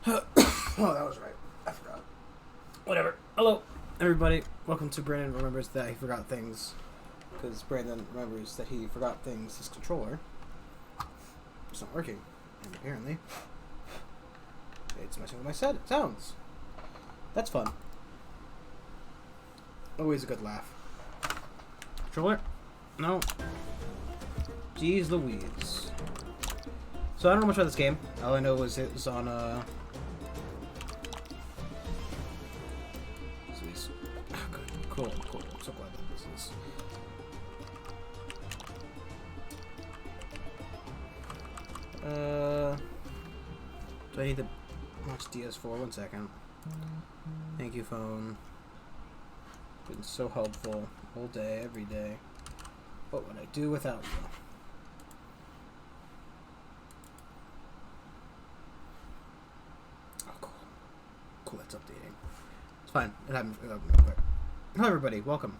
Oh, that was right. I forgot. Whatever. Hello, everybody. Welcome to Brandon Remembers That He Forgot Things. Because Brandon remembers that he forgot things. His controller is not working. And apparently, it's messing with my sounds. That's fun. Always a good laugh. Controller? No. Jeez Louise. So I don't know much about this game. All I know is it was on oh, good. Cool. I'm so glad that this is. Do I need to watch DS4? 1 second. Thank you, phone. Been so helpful all day, every day. What would I do without you? Oh, cool. That's updating. It's fine. It happened real quick. Hello, everybody. Welcome.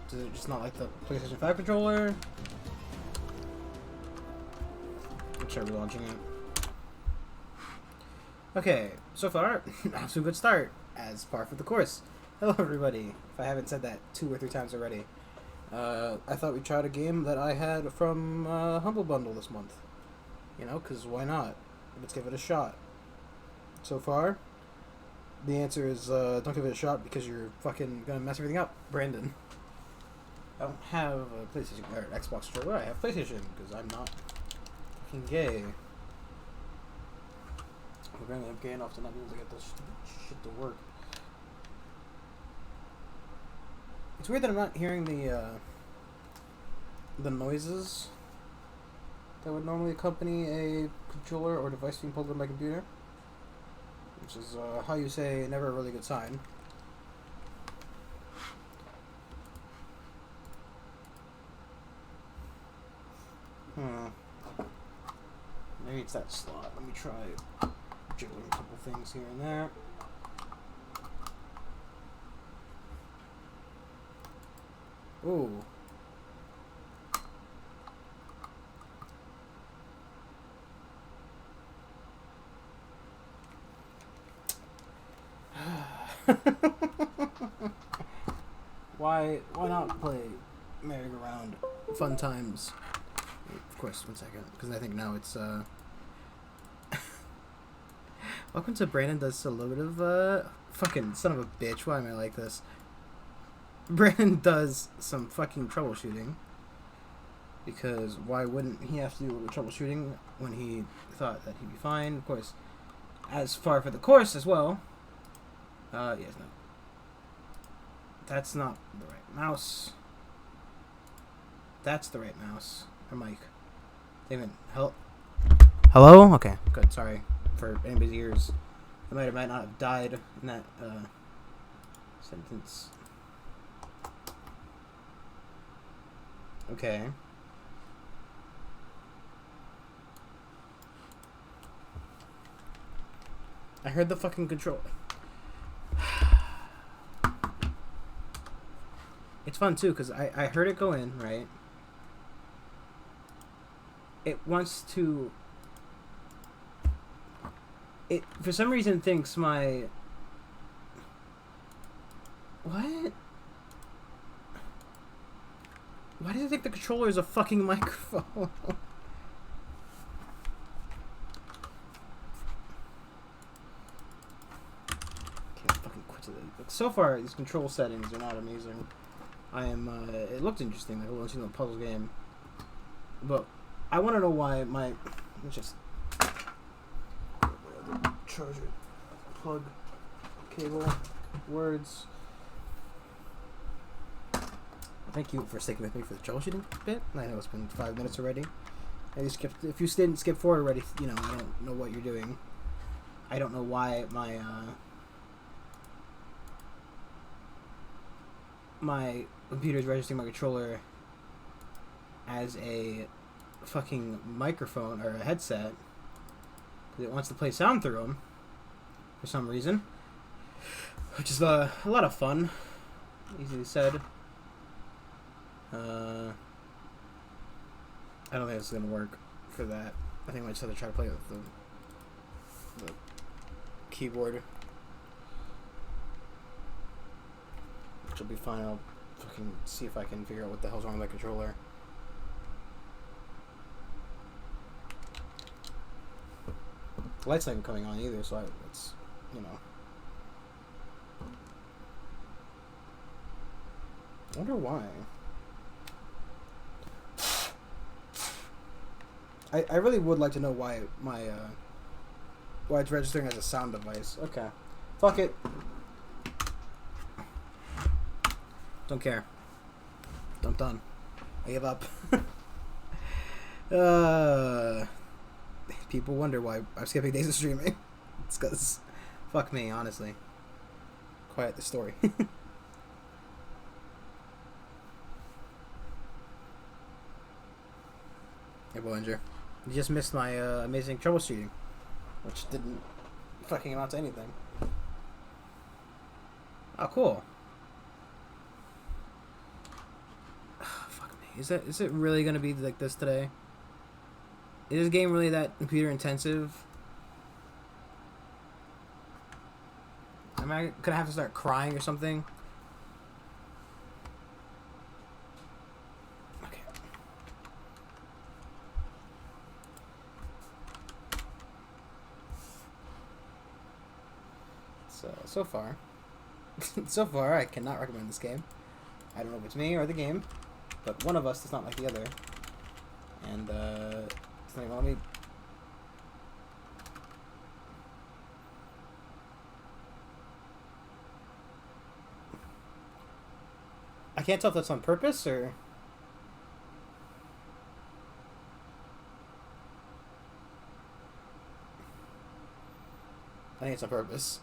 Does it just not like the PlayStation 5 controller? I'm sure we're launching it. Okay, so far, off to a good start, as par for the course. Hello, everybody. If I haven't said that 2 or 3 times already. I thought we'd try a game that I had from Humble Bundle this month. You know, because why not? Let's give it a shot. So far, the answer is don't give it a shot because you're fucking gonna mess everything up, Brandon. I don't have a PlayStation or Xbox controller. I have PlayStation because I'm not fucking gay. Apparently I'm gay enough to not be able to get this shit to work. It's weird that I'm not hearing the noises that would normally accompany a controller or device being pulled from my computer, which is how you say never a really good sign. Maybe it's that slot. Let me try jiggling a couple things here and there. Ooh. Why not play merry-go-round? Fun times. Of course, 1 second, because I think now it's welcome to Brandon does a little bit of fucking son of a bitch. Why am I like this? Brandon does some fucking troubleshooting, because why wouldn't he have to do a little troubleshooting when he thought that he'd be fine? Of course, as far for the course as well. Yes, no. That's not the right mouse. That's the right mouse. Or mic. David, hello? Okay, good. Sorry for anybody's ears. I might not have died in that sentence. Okay. I heard the fucking control. It's fun too, because I heard it go in, right? It wants to... It, for some reason, thinks my... What? Why does it think the controller is a fucking microphone? Can't fucking quit it. But so far, these control settings are not amazing. I am, it looked interesting, like a little puzzle game. But I want to know why my... Let's just... Charger, plug, cable, words. Thank you for sticking with me for the troubleshooting bit. I know it's been 5 minutes already. If you didn't skip forward already, you know, I don't know what you're doing. I don't know why my computer's registering my controller as a fucking microphone or a headset because it wants to play sound through them for some reason, which is a lot of fun. Easily said. I don't think it's gonna work for that. I think I might just have to try to play with the keyboard, which will be fine. I'll fucking see if I can figure out what the hell's wrong with my controller. The light's not even coming on either, so it's, you know. I wonder why. I really would like to know why why it's registering as a sound device. Okay. Fuck it. Don't care. I'm done. I give up. People wonder why I'm skipping days of streaming. It's because, fuck me, honestly. Quiet the story. Hey, Bollinger. You just missed my amazing troubleshooting, which didn't fucking amount to anything. Oh, cool. Fuck me. Is it really gonna be like this today? Is this game really that computer intensive? Am I gonna have to start crying or something? Okay. So far, so far, I cannot recommend this game. I don't know if it's me or the game, but one of us does not like the other, and it's not even on me. I can't tell if that's on purpose or. I think it's on purpose.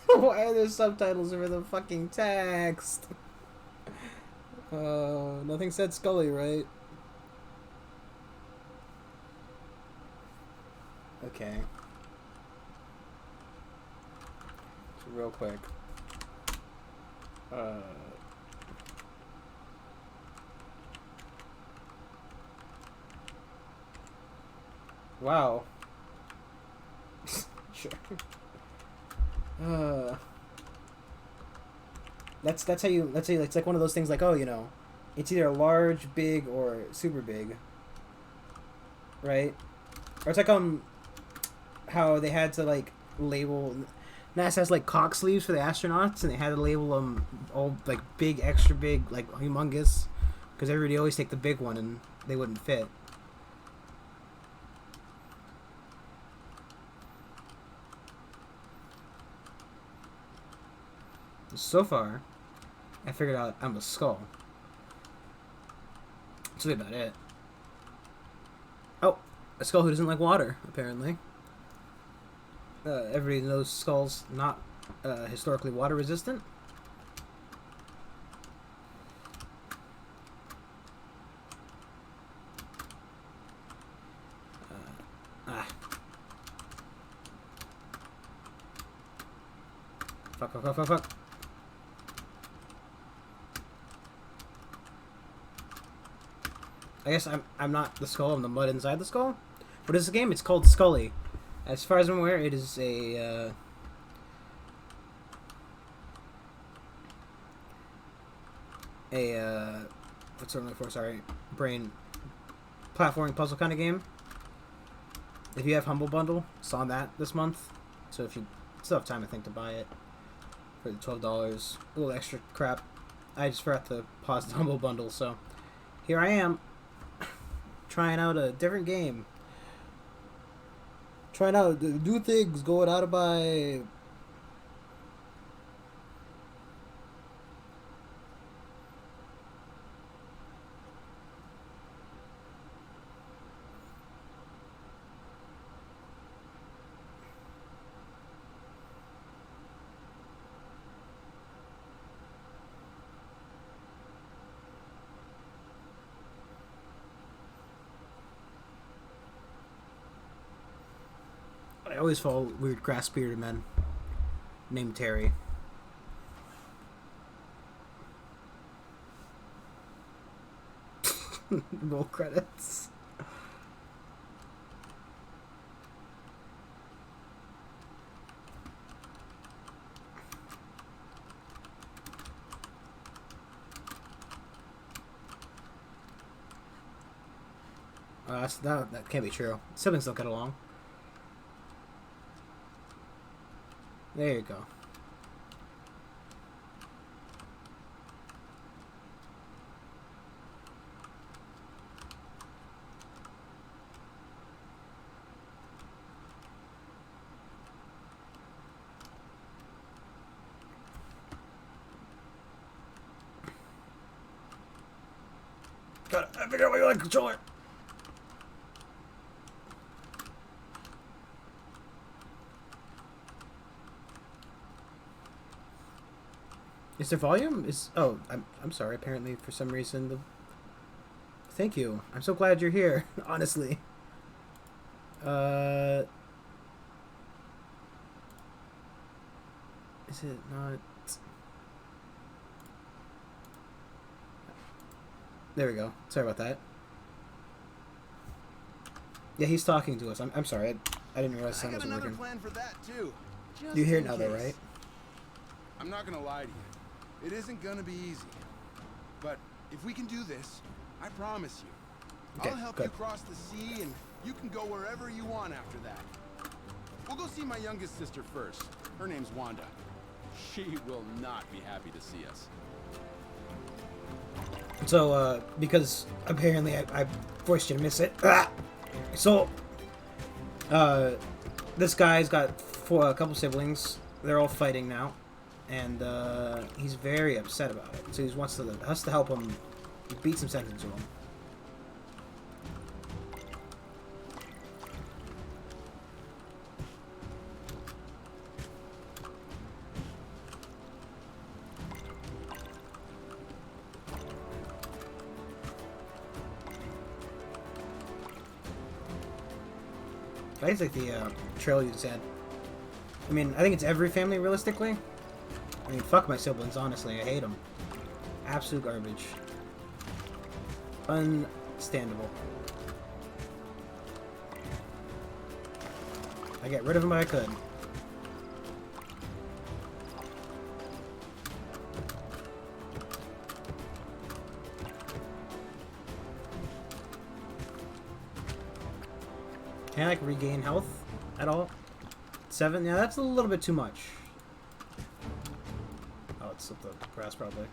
Why are there subtitles over the fucking text? Nothing said Skully, right? Okay. So real quick. Wow. Sure. That's how you, let's say it's like one of those things like, oh, you know, it's either large, big, or super big, right? Or it's like how they had to like label, NASA has like cock sleeves for the astronauts, and they had to label them all like big, extra big, like humongous, because everybody always take the big one and they wouldn't fit. So far, I figured out I'm a skull. That's really about it. Oh, a skull who doesn't like water, apparently. Everybody knows skulls not historically water resistant. Fuck. I guess I'm not the skull, I'm the mud inside the skull. What is the game? It's called Skully. As far as I'm aware, it is a what's the word for? Sorry, brain platforming puzzle kind of game. If you have Humble Bundle, it's on that this month. So if you still have time, I think, to buy it for the $12, a little extra crap. I just forgot to pause the Humble Bundle, so here I am. Trying out a different game. Trying out new things, going out of my... I always follow weird grass bearded men. named Terry. Roll credits. That can't be true. Siblings don't get along. There you go. I figure out why you like controller. Is there volume? Oh, I'm sorry. Apparently, for some reason, Thank you. I'm so glad you're here. Honestly. Is it not? There we go. Sorry about that. Yeah, he's talking to us. I'm sorry. I didn't realize sound wasn't working. Plan for that too. You hear it now, though, right? I'm not gonna lie to you. It isn't gonna be easy. But if we can do this, I promise you, okay, I'll help you cross the sea, and you can go wherever you want after that. We'll go see my youngest sister first. Her name's Wanda. She will not be happy to see us. So, because apparently I forced you to miss it. So, this guy's got a couple siblings. They're all fighting now, and he's very upset about it. So he wants us to help him beat some sense into him. I think it's like the trail you just had. I mean, I think it's every family, realistically. I mean, fuck my siblings, honestly. I hate them. Absolute garbage. Unstandable. I get rid of them if I could. Can I, like, regain health at all? 7? Yeah, that's a little bit too much. Oh, it's up the grass, probably.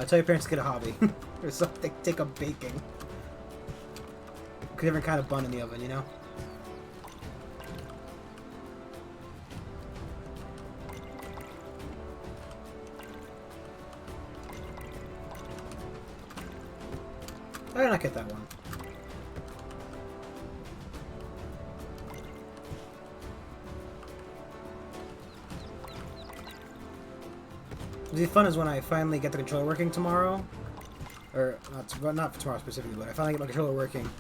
Tell your parents to get a hobby. Or something. Take up baking. Different kind of bun in the oven, you know? I did not get that one. The fun is when I finally get the controller working tomorrow. Or, not for tomorrow specifically, but I finally get my controller working.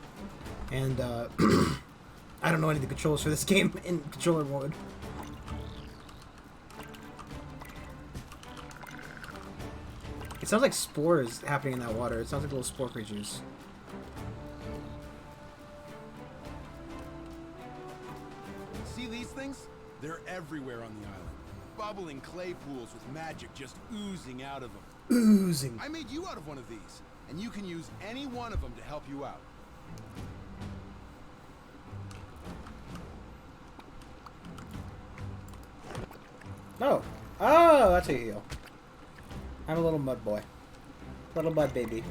And, I don't know any of the controls for this game in controller mode. It sounds like spores happening in that water. It sounds like little spore creatures. See these things? They're everywhere on the island. Bubbling clay pools with magic just oozing out of them. Oozing. I made you out of one of these, and you can use any one of them to help you out. Oh. Oh, that's a heal. I'm a little mud boy. Little mud baby.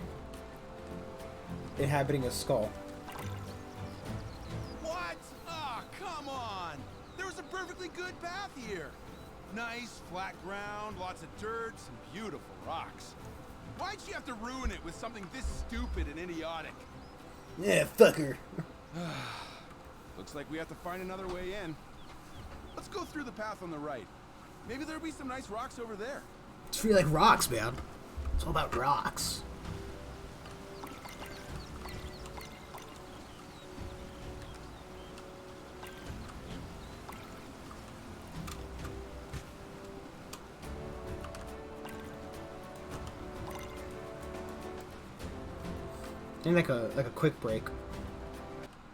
Inhabiting a skull. What? Ah, come on! There was a perfectly good path here. Nice, flat ground, lots of dirt, some beautiful rocks. Why'd you have to ruin it with something this stupid and idiotic? Yeah, fucker. Looks like we have to find another way in. Let's go through the path on the right. Maybe there'll be some nice rocks over there. It's really like rocks, man. It's all about rocks. need like a quick break.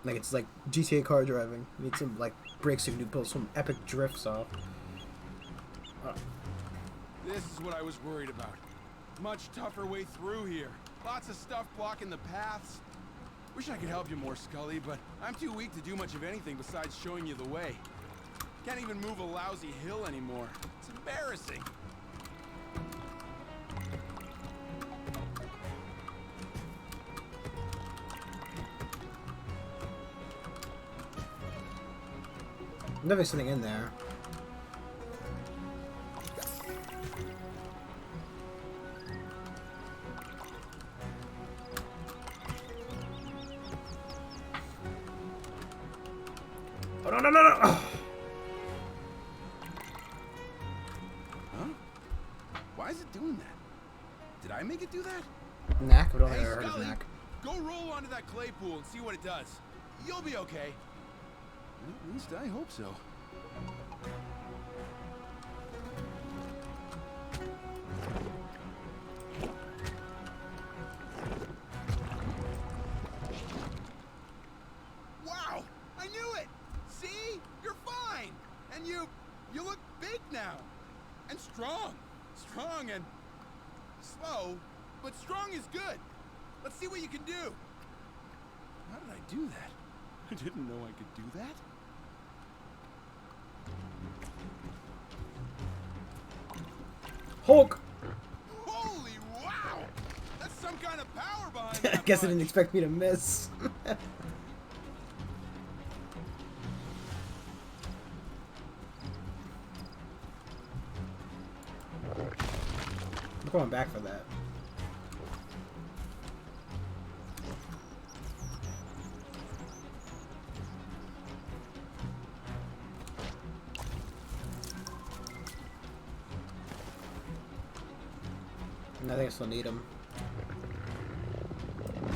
Like it's like GTA car driving. You need some like breaks so you can pull some epic drifts off. This is what I was worried about. Much tougher way through here. Lots of stuff blocking the paths. Wish I could help you more, Skully, but I'm too weak to do much of anything besides showing you the way. Can't even move a lousy hill anymore. It's embarrassing. There's something in there. Oh, no, no, no, no! Oh. Huh? Why is it doing that? Did I make it do that? Knack? I don't think Hey, I've ever heard of Skully, knack. go roll onto that clay pool and see what it does. You'll be okay. At least I hope so. Wow! I knew it! See? You're fine! And you look big now! And strong! Strong and slow, but strong is good. Let's see what you can do. How did I do that? I didn't know I could do that. Hulk! Holy wow! That's some kind of power behind I that guess I punch. didn't expect me to miss. I'm going back for that. I think I still need him.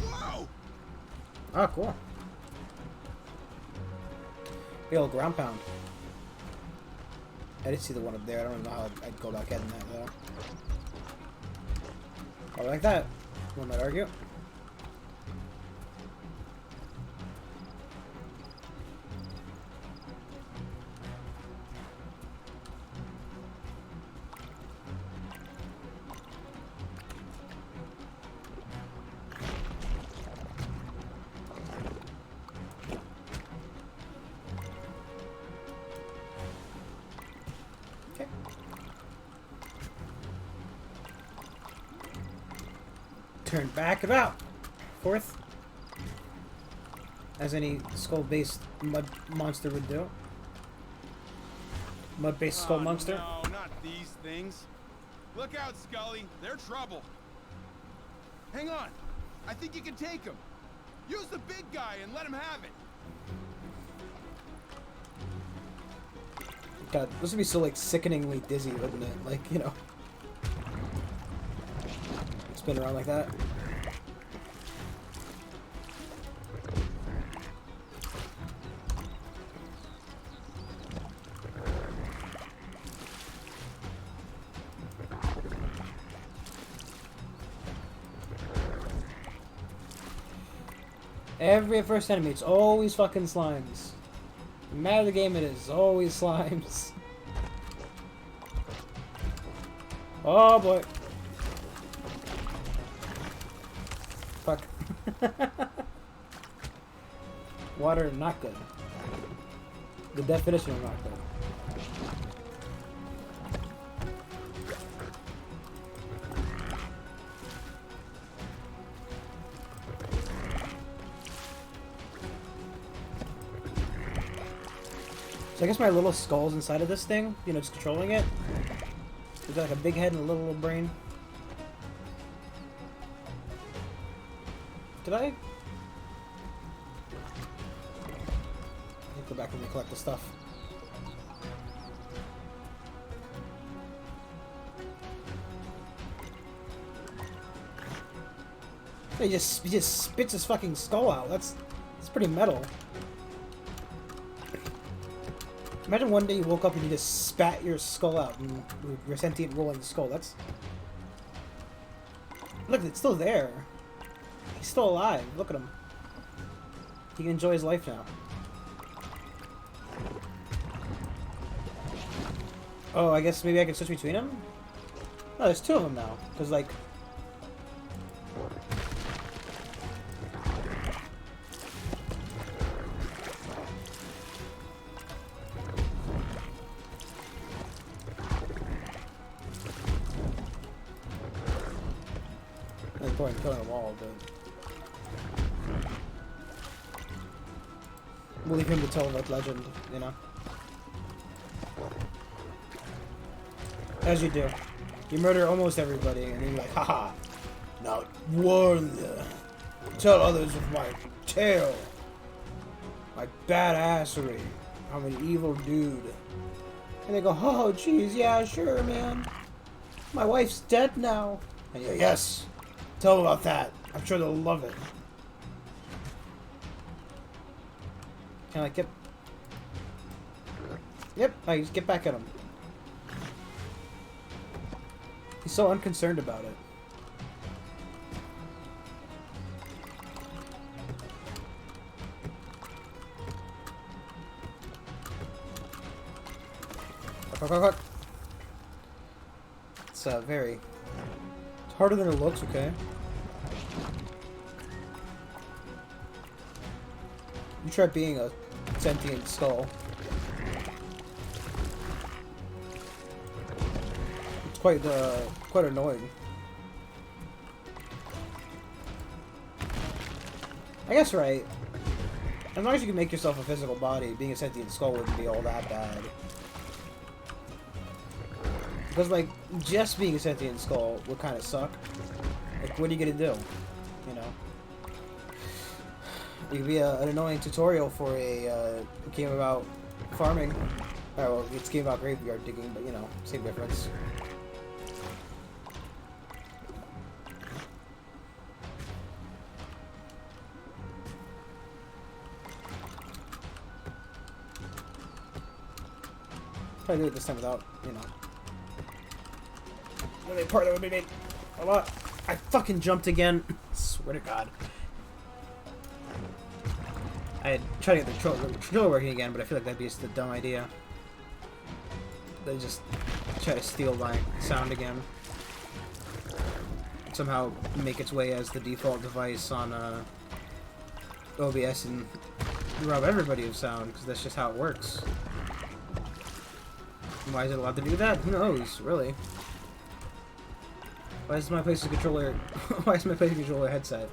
Whoa! Oh, cool. Big old ground pound. I did see the one up there. I don't know how I'd go about getting that, though. Probably like that. One might argue. Okay. Turn back about. Fourth. As any skull-based mud monster would do. Mud-based skull monster. No, not these things. Look out, Skully. They're trouble. Hang on. I think you can take them. Use the big guy and let him have it. God, this would be so, like, sickeningly dizzy, wouldn't it? Like, you know. Spin around like that. Every first enemy, it's always fucking slimes. No matter the game it is, always slimes. Oh boy. Fuck. Water, not good. The definition of not good. So I guess my little skull's inside of this thing, you know, just controlling it. It's got like a big head and a little brain. Did I? Go back and collect the stuff. He just spits his fucking skull out. That's pretty metal. Imagine one day you woke up and you just spat your skull out and your sentient rolling skull. That's... Look, it's still there. He's still alive. Look at him. He can enjoy his life now. Oh, I guess maybe I can switch between them? No, there's two of them now. Because, like... There's a point in killing them all, but... We'll leave him to tell that legend, you know? As you do. You murder almost everybody, and then you're like, haha, now warn them. Tell others of my tale. My badassery. I'm an evil dude. And they go, oh, jeez, yeah, sure, man. My wife's dead now. And you go, yes, tell them about that. I'm sure they'll love it. Can I get... Yep, I just get back at him. He's so unconcerned about it. It's very... It's harder than it looks, okay? You try being a sentient skull. It's quite annoying. I guess right. As long as you can make yourself a physical body, being a sentient skull wouldn't be all that bad. Because, like, just being a sentient skull would kind of suck. Like, what are you gonna do? You know? It could be an annoying tutorial for a game about farming. Oh, well, it's a game about graveyard digging, but, you know, same difference. Probably do it this time without, you know. The only part that would be made a lot. I fucking jumped again. Swear to God. I tried to get the controller working again, but I feel like that'd be just a dumb idea. They just try to steal my sound again. Somehow make its way as the default device on OBS and rob everybody of sound, because that's just how it works. Why is it allowed to do that? Who knows, really? Why is my PlayStation controller... Why is my PlayStation controller headset?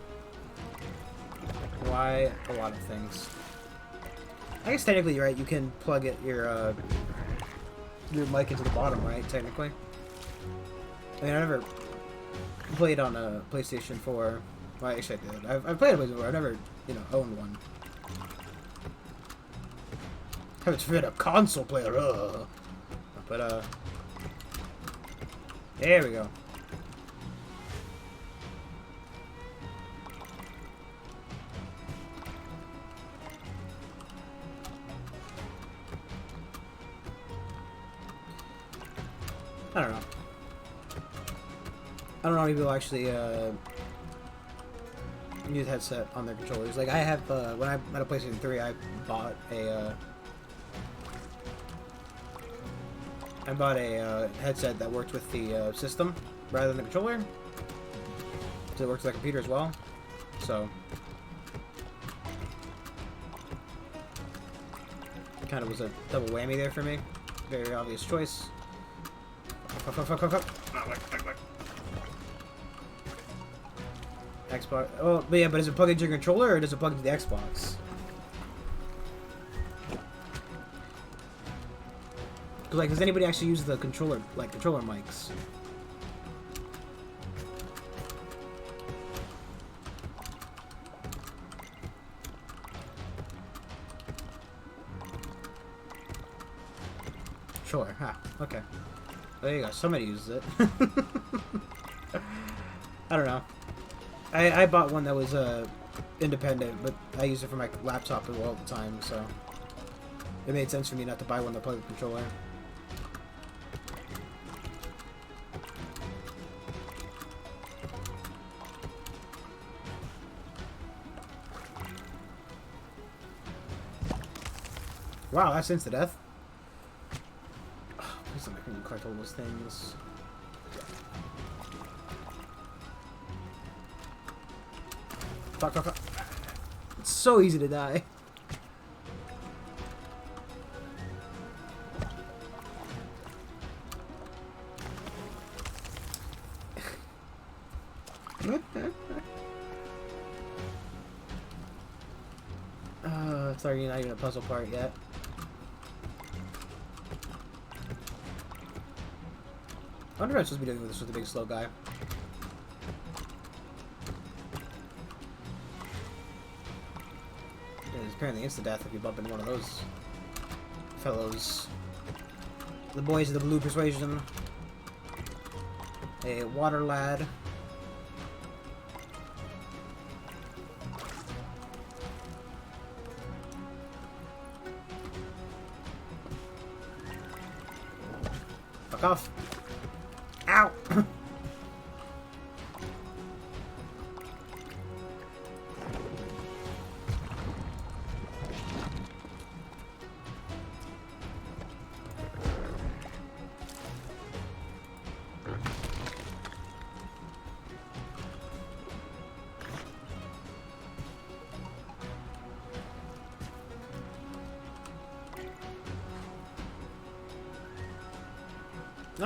Why? A lot of things. I guess technically you're right, you can plug it your mic into the bottom, right? Technically. I mean, I never played on a PlayStation 4. Well, actually I did. I've played on a PlayStation 4. I've never, you know, owned one. Haven't been a console player, But, there we go. I don't know. I don't know how many people actually use headset on their controllers. Like I have, when I had a PlayStation 3, I bought a headset that worked with the system rather than the controller. So it works with the computer as well. So it kind of was a double whammy there for me. Very obvious choice. Xbox. Oh, but yeah, but is it plugged into your controller or does it plug into the Xbox? Like, does anybody actually use the controller, like controller mics? Sure. Ah, okay. There you go. Somebody uses it. I don't know. I bought one that was independent, but I use it for my laptop all the time, so it made sense for me not to buy one that plugs the controller. Wow, that's insta-death. Oh, please don't make me collect all those things. Fuck, fuck, fuck. It's so easy to die. Sorry, not even a puzzle part yet. I wonder if I'm supposed to be doing this with the big slow guy. There's apparently insta-death if you bump into one of those fellows. The boys of the blue persuasion. A water lad. Fuck off. Ow!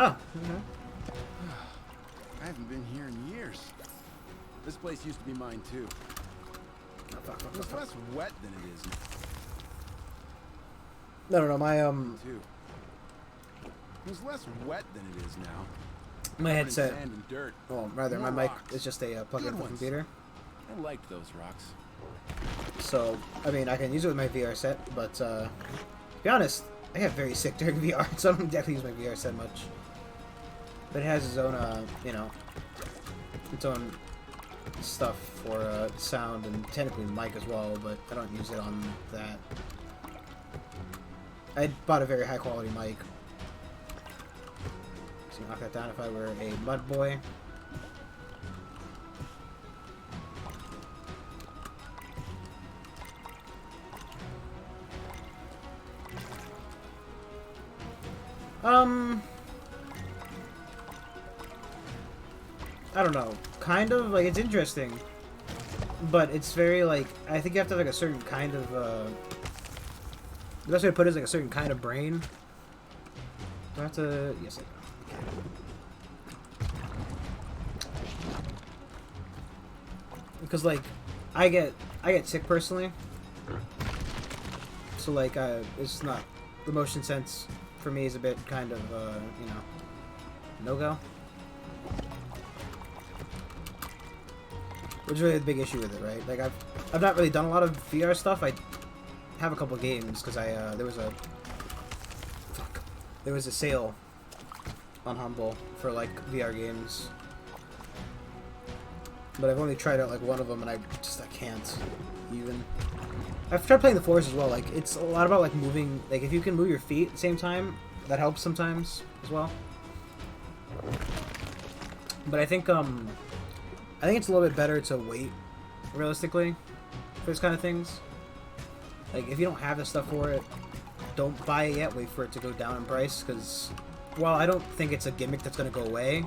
Oh, okay. I haven't been here in years. This place used to be mine too. Oh, fuck, fuck, It was fuck, less fuck. wet than it is now. No, my Too. It was less wet than it is now. my Covered in headset. sand and dirt. Well, rather, my More mic rocks. is just a plug-in Good for ones. computer. I liked those rocks. So, I mean, I can use it with my VR set, but to be honest, I get very sick during VR, so I don't definitely use my VR set much. But it has its own, you know, its own stuff for sound and technically mic as well, but I don't use it on that. I bought a very high quality mic. So knock that down if I were a mud boy. I don't know. Kind of, like, it's interesting. But it's very, like, I think you have to have, like, a certain kind of, the best way to put it is, like, a certain kind of brain. Do I have to... Yes, I do. Because, like, I get sick personally. So, like, it's not... The motion sense for me is a bit kind of, you know, no-go. Which is really the big issue with it, right? Like, I've not really done a lot of VR stuff. I have a couple games, because there was a sale on Humble for, like, VR games. But I've only tried out, like, one of them, and I can't even. I've tried playing the Force as well. Like, it's a lot about, like, moving. Like, if you can move your feet at the same time, that helps sometimes as well. But I think it's a little bit better to wait, realistically, for this kind of things. Like, if you don't have the stuff for it, don't buy it yet. Wait for it to go down in price, because while I don't think it's a gimmick that's going to go away,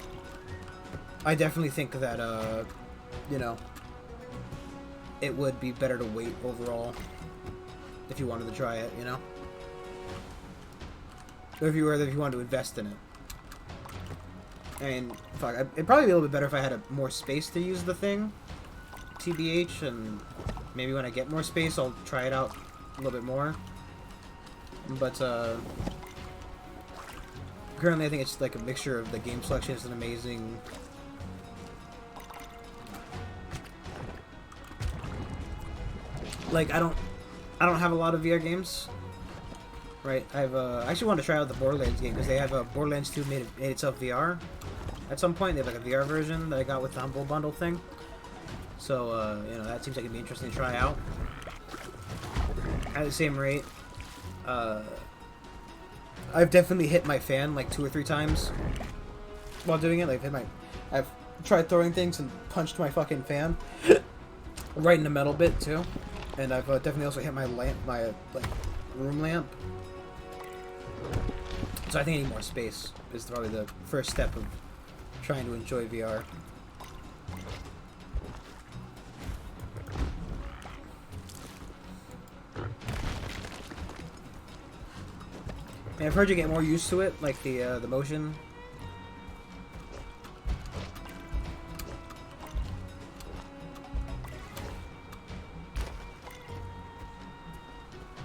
I definitely think that, you know, it would be better to wait overall if you wanted to try it, you know? Or if you wanted to invest in it. I mean, fuck, it'd probably be a little bit better if I had more space to use the thing, TBH, and maybe when I get more space, I'll try it out a little bit more. But, currently I think it's like a mixture of the game selection is an amazing... Like, I don't have a lot of VR games, right? I actually wanted to try out the Borderlands game, because they have Borderlands 2 made itself VR. At some point, they have like a VR version that I got with the Humble Bundle thing. So, you know, that seems like it'd be interesting to try out. At the same rate, I've definitely hit my fan like 2 or 3 times while doing it. Like, I've tried throwing things and punched my fucking fan right in the metal bit too. And I've definitely also hit my room lamp. So I think I need more space is probably the first step of trying to enjoy VR. And I've heard you get more used to it, like the motion.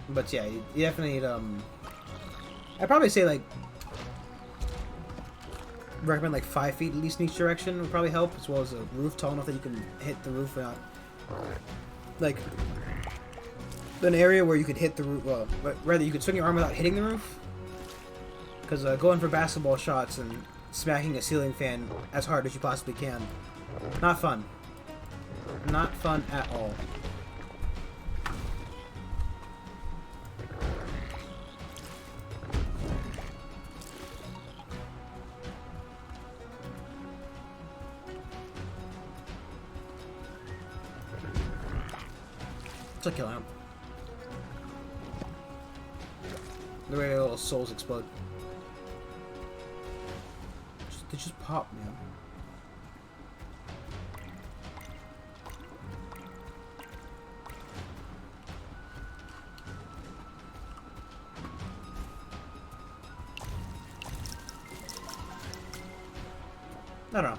But yeah, you definitely need, I'd probably say, like, recommend, like, 5 feet at least in each direction would probably help, as well as a roof tall enough that you can hit the roof without, like, an area where you could hit the roof, well, rather you could swing your arm without hitting the roof. Because going for basketball shots and smacking a ceiling fan as hard as you possibly can, not fun. Not fun at all. It's a kill him. The way the little souls explode. They just pop, man. I don't know.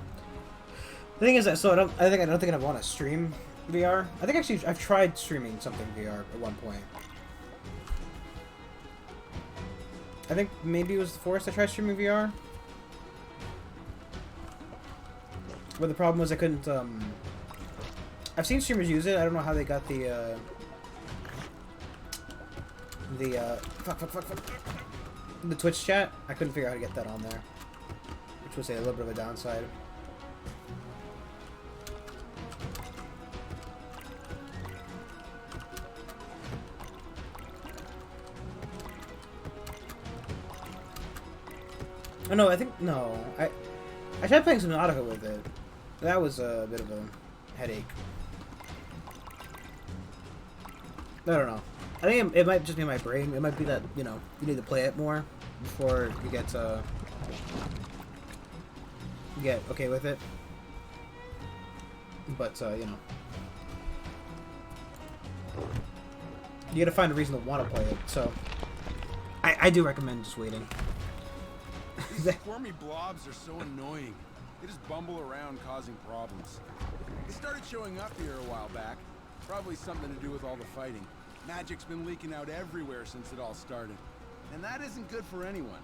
The thing is that I don't think I want to stream VR. I think actually I've tried streaming something VR at one point. I think maybe it was the Forest I tried streaming VR. But the problem was I couldn't, I've seen streamers use it. I don't know how they got the Twitch chat. I couldn't figure out how to get that on there, which was a little bit of a downside. Oh no, I tried playing Subnautica with it. That was a bit of a headache. I don't know. I think it might just be my brain. It might be that, you know, you need to play it more before you get okay with it. But, you know. You gotta find a reason to want to play it, so I do recommend just waiting. These squirmy blobs are so annoying. They just bumble around causing problems. They started showing up here a while back. Probably something to do with all the fighting. Magic's been leaking out everywhere since it all started. And that isn't good for anyone.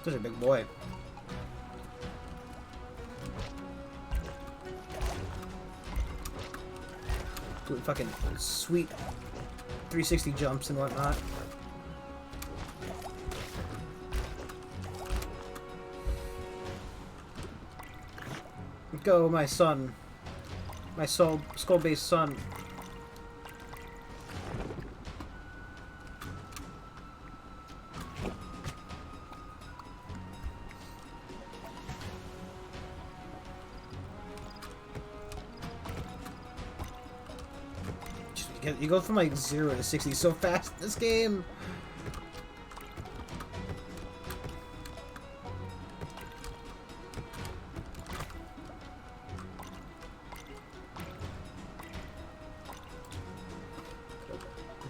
Such a big boy. Doing fucking sweet 360 jumps and whatnot. Go, my son. My skull-based son. You go from like 0 to 60 so fast in this game.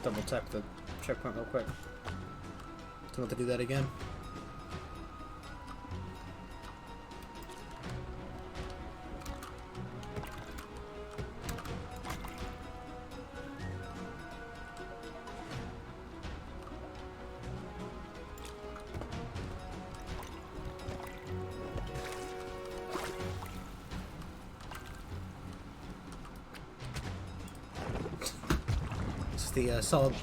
Double tap the checkpoint real quick. Don't have to do that again. The solid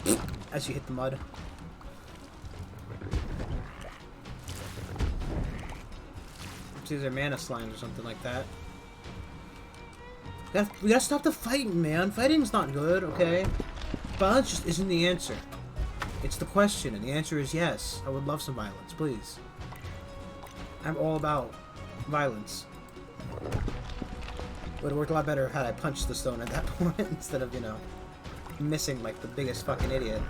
as you hit the mud. These are mana slimes or something like that. We gotta stop the fighting, man. Fighting's not good, okay? Violence just isn't the answer. It's the question, and the answer is yes. I would love some violence, please. I'm all about violence. Would have worked a lot better had I punched the stone at that point instead of, you know, missing like the biggest fucking idiot.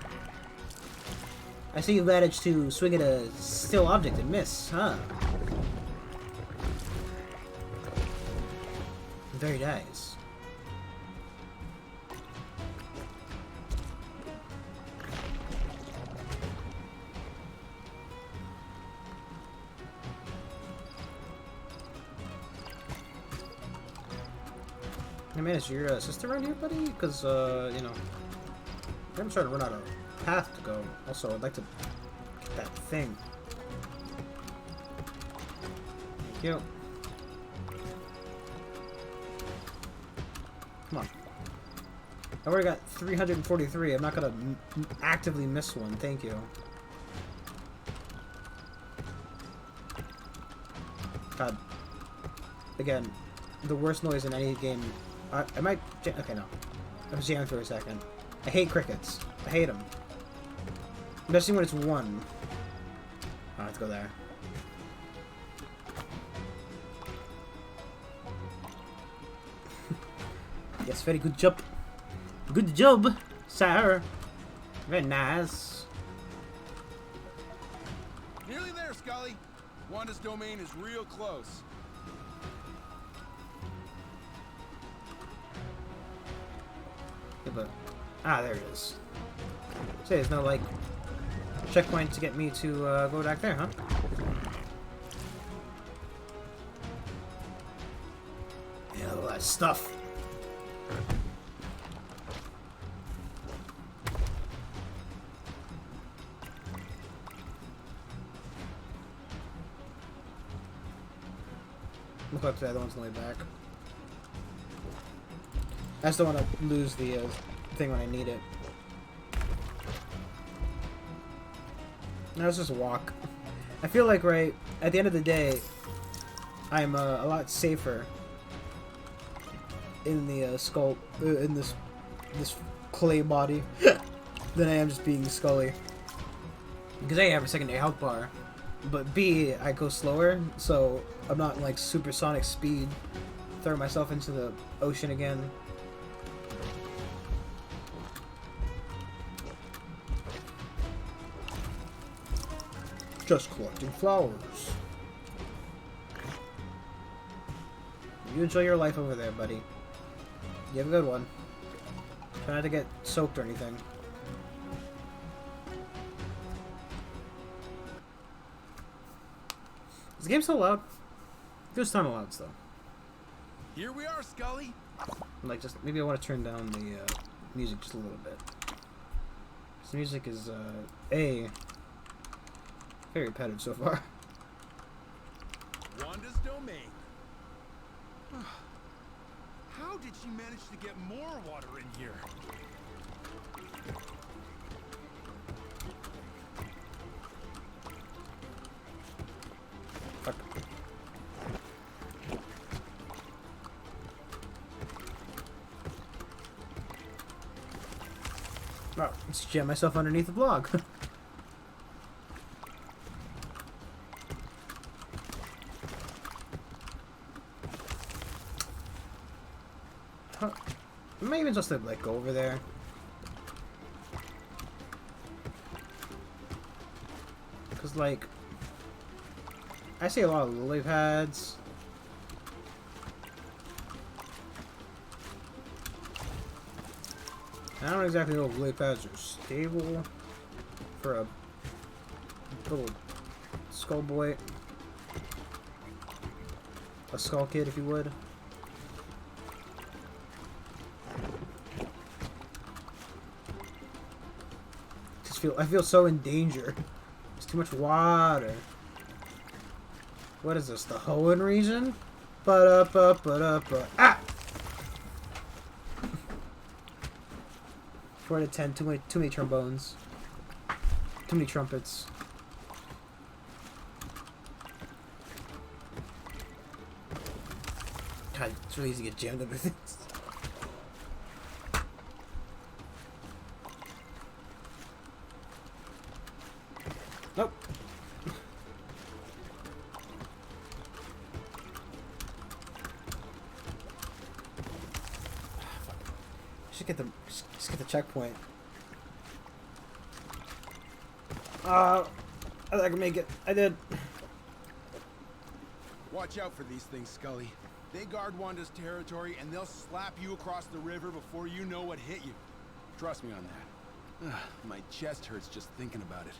I see you managed to swing at a still object and miss, huh? Very nice. Hey man, is your sister around here, buddy? Because, you know, I'm trying to run out of path to go. Also, I'd like to get that thing. Thank you. Come on. I already got 343. I'm not gonna actively miss one. Thank you. God. Again, the worst noise in any game. I might... Okay, no. I was jamming for a second. I hate crickets. I hate them. Especially when it's one. I have to go there. Yes, very good job. Good job, sir. Very nice. Nearly there, Skully. Wanda's domain is real close. Yeah, but... Ah, there it is. Say, there's no, like, checkpoint to get me to go back there, huh? Yeah, all that stuff. Look up to the other one's on the way back. I just don't want to lose the thing when I need it. Now let's just walk. I feel like, right, at the end of the day, I'm a lot safer in the skull, in this clay body, than I am just being Skully. Because A, I have a secondary health bar, but B, I go slower, so I'm not like supersonic speed, throwing myself into the ocean again. Just collecting flowers. You enjoy your life over there, buddy. You have a good one. Try not to get soaked or anything. Is the game so loud? Feels kind of loud still. Here we are, Skully. Like, just maybe I want to turn down the music just a little bit. This music is very repetitive so far. Wanda's domain. How did she manage to get more water in here? Fuck. Oh, let's jam myself underneath the block. Am I even supposed to, like, go over there? Because, like, I see a lot of lily pads. I don't exactly know if lily pads are stable for a little skull boy. A skull kid, if you would. I feel so in danger. There's too much water. What is this? The Hoenn region? Ah! 4 out of 10. Too many trombones. Too many trumpets. God, it's really easy to get jammed under things. Just get the checkpoint. I think I can make it. I did. Watch out for these things, Skully. They guard Wanda's territory, and they'll slap you across the river before you know what hit you. Trust me on that. My chest hurts just thinking about it.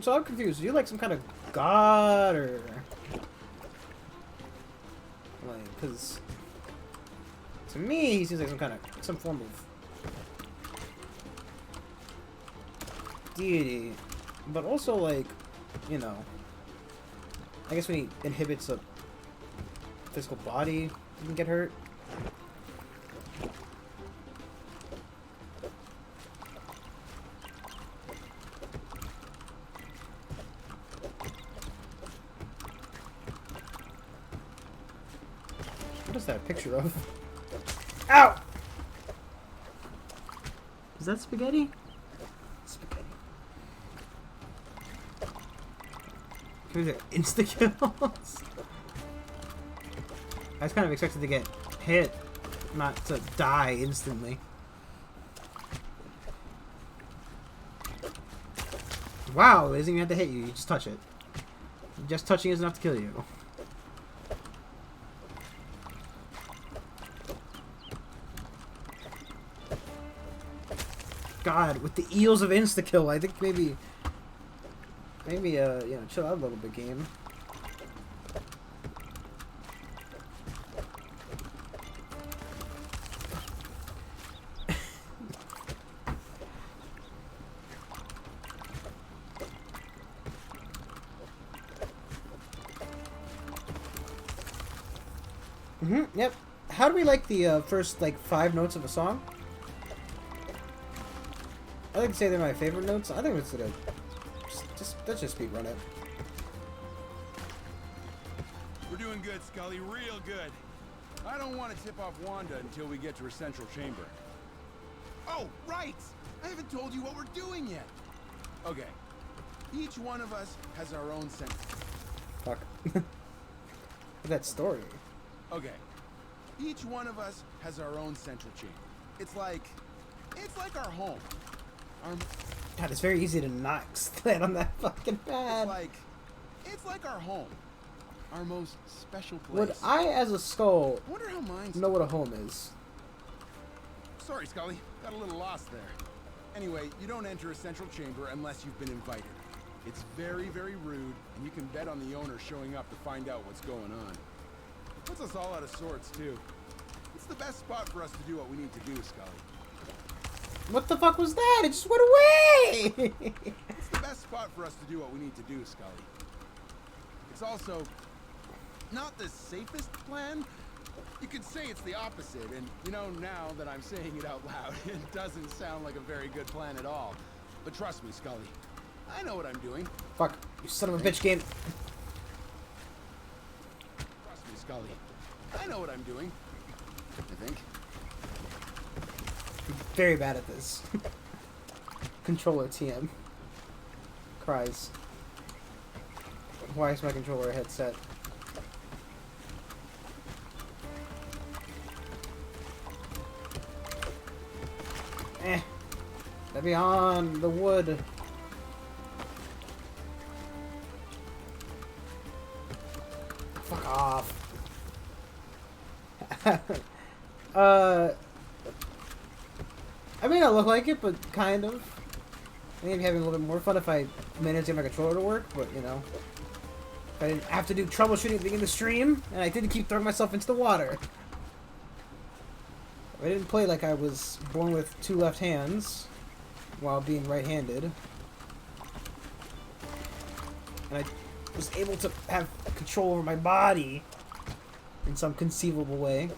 So I'm confused. Are you like some kind of god or like? Because to me, he seems like some form of deity, but also like, you know, I guess when he inhibits a physical body, you can get hurt. What is that a picture of? Ow! Is that spaghetti? Spaghetti. Can we do insta-kills? I was kind of expected to get hit, not to die instantly. Wow, it doesn't even have to hit you, you just touch it. Just touching is enough to kill you. God, with the eels of insta-kill, I think maybe, you know, chill out a little bit, game. Yep. How do we like the first, like, 5 notes of a song? I like to say they're my favorite notes. I think it's gonna let's just speedrun it. We're doing good, Skully, real good. I don't want to tip off Wanda until we get to her central chamber. Oh, right! I haven't told you what we're doing yet. Okay. Each one of us has our own central. Fuck. That story. Okay. Each one of us has our own central chamber. It's like our home. God, it's very easy to not land on that fucking pad. It's like our home. Our most special place. Would I, as a skull, wonder how mine's know what a home is? Sorry, Skully. Got a little lost there. Anyway, you don't enter a central chamber unless you've been invited. It's very, very rude, and you can bet on the owner showing up to find out what's going on. Puts us all out of sorts, too. It's the best spot for us to do what we need to do, Skully. What the fuck was that? It just went away! It's the best spot for us to do what we need to do, Skully. It's also not the safest plan. You could say it's the opposite, and you know, now that I'm saying it out loud, it doesn't sound like a very good plan at all. But trust me, Skully, I know what I'm doing. Fuck, you son of a bitch game. Trust me, Skully, I know what I'm doing. I think. I'm very bad at this. Controller TM. Cries. Why is my controller headset? Let me on the wood. Fuck off. I may not look like it, but kind of. I think I'd be having a little bit more fun if I managed to get my controller to work, but you know. If I didn't have to do troubleshooting at the beginning of the stream, and I didn't keep throwing myself into the water. If I didn't play like I was born with 2 left hands while being right-handed. And I was able to have control over my body in some conceivable way.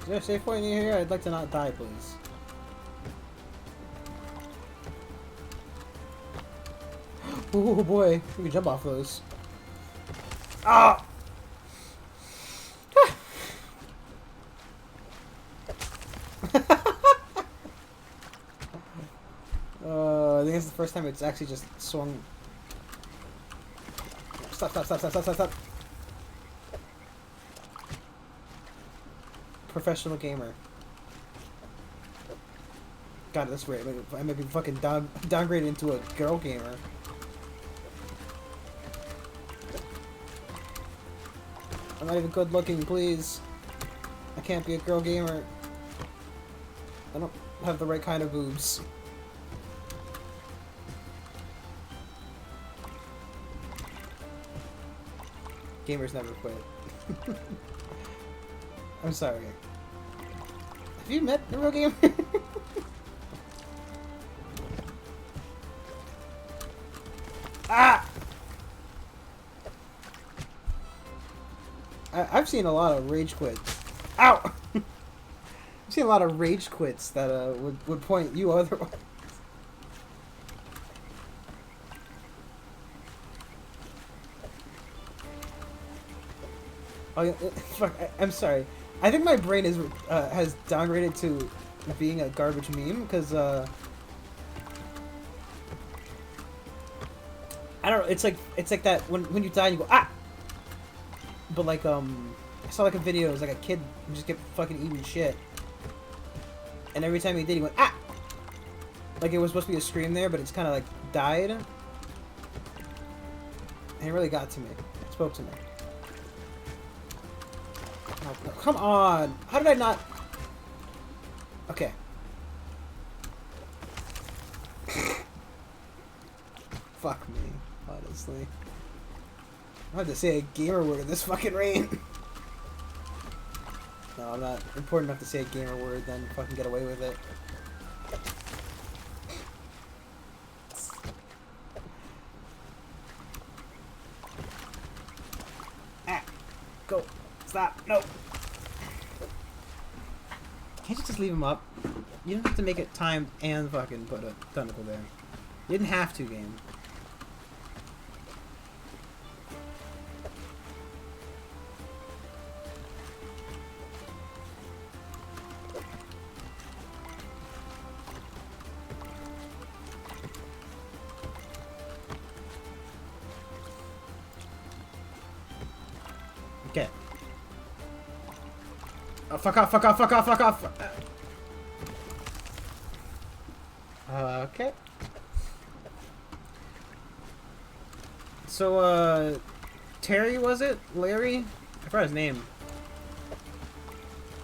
Is there a safe point in here? I'd like to not die, please. Oh boy, we can jump off those. Ah! I think it's the first time it's actually just swung. Stop, stop, stop, stop, stop, stop, stop. Professional gamer. God, that's weird. I might be fucking downgraded into a girl gamer. I'm not even good looking, please. I can't be a girl gamer. I don't have the right kind of boobs. Gamers never quit. I'm sorry. Have you met a real gamer? Ah! I've seen a lot of rage quits. Ow! I've seen a lot of rage quits that would point you otherwise. Oh yeah, fuck! I'm sorry. I think my brain is has downgraded to being a garbage meme because I don't know. It's like that when you die and you go ah. But like I saw like a video. It was like a kid who just kept fucking eating shit, and every time he did, he went ah. Like it was supposed to be a scream there, but it's kind of like died, and it really got to me. It spoke to me. Oh, no, come on! How did I not? Okay. Fuck me, honestly. I have to say a gamer word in this fucking rain. No, I'm not important enough to say a gamer word, then fucking get away with it. Ah! Go! Stop! No! Can't you just leave him up? You don't have to make it timed and fucking put a tentacle there. You didn't have to, game. Okay. Oh, fuck off, fuck off, fuck off, fuck off! Okay. So, Terry, was it? Larry? I forgot his name.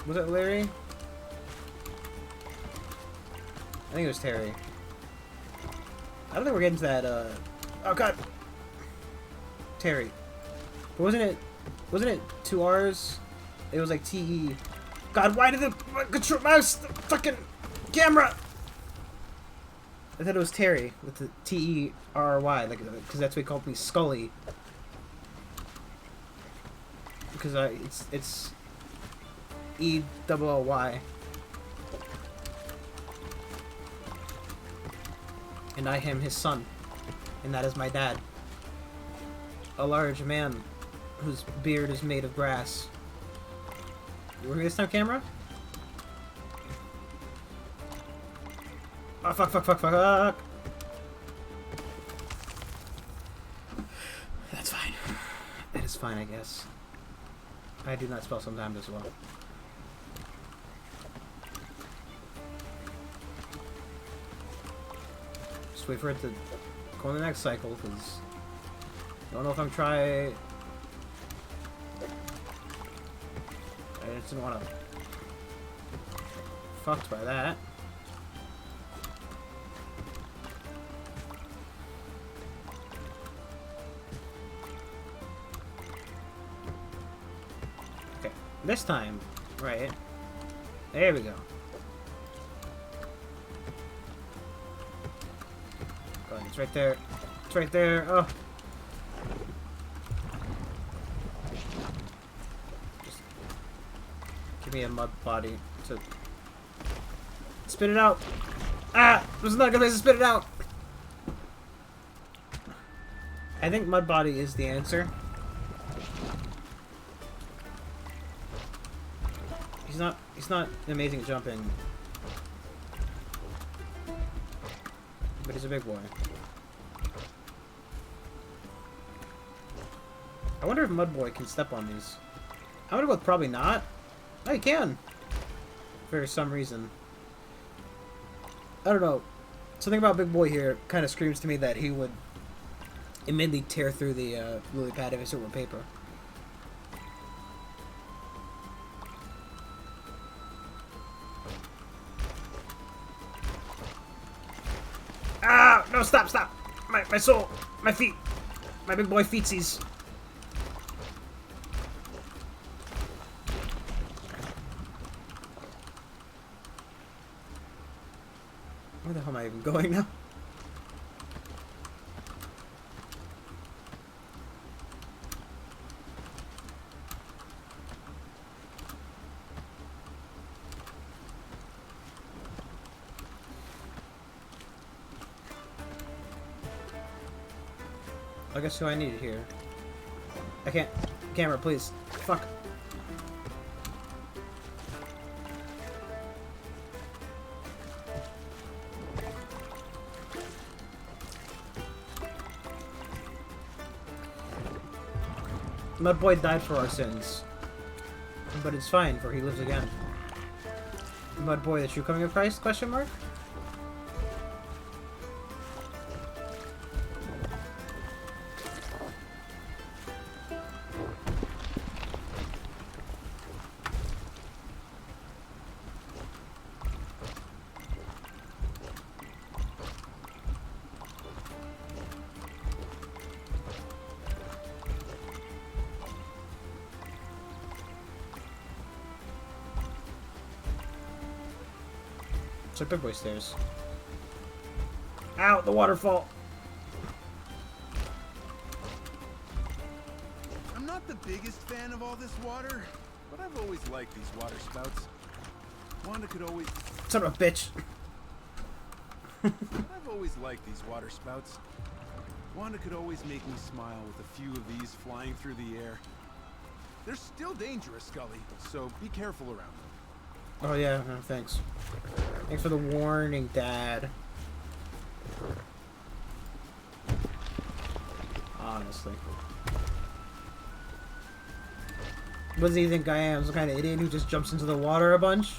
Was it Larry? I think it was Terry. I don't think we're getting to that, oh god! Terry. But wasn't it 2 R's? It was like T-E. God, why did the control mouse, the fucking camera? I thought it was Terry with the T-E-R-Y, like, because that's what he called me, Skully. Because it's E-double-L-Y. And I am his son, and that is my dad. A large man whose beard is made of grass. You working this time, camera? Oh, fuck, fuck, fuck, fuck, fuck! That's fine. That is fine, I guess. I do not spell sometimes as well. Just wait for it to go in the next cycle, because I don't know if I'm trying. I just didn't want to fucked by that. Okay, this time, right? There we go. God, it's right there. It's right there. Oh. Give me a mud body to spit it out. Ah! This is not a good place to spit it out. I think Mud Body is the answer. He's not amazing at jumping. But he's a big boy. I wonder if Mud Boy can step on these. I'm gonna go with probably not. No, he can. For some reason. I don't know. Something about Big Boy here kind of screams to me that he would immediately tear through the lily pad if it were paper. Ah! No, stop, stop! My soul! My feet! My big boy feetsies! Where the hell am I even going now? I guess who I needed here. I can't. Camera, please. Fuck. Mudboy died for our sins. But it's fine, for he lives again. Mudboy, the true coming of Christ? Question mark? So Big Boy stairs. Ow, the waterfall! I'm not the biggest fan of all this water, but I've always liked these water spouts. Wanda could always... Son of a bitch! I've always liked these water spouts. Wanda could always make me smile with a few of these flying through the air. They're still dangerous, Skully, so be careful around them. Oh yeah, no, thanks. Thanks for the warning, Dad. Honestly. What does he think I am? Some kind of idiot who just jumps into the water a bunch?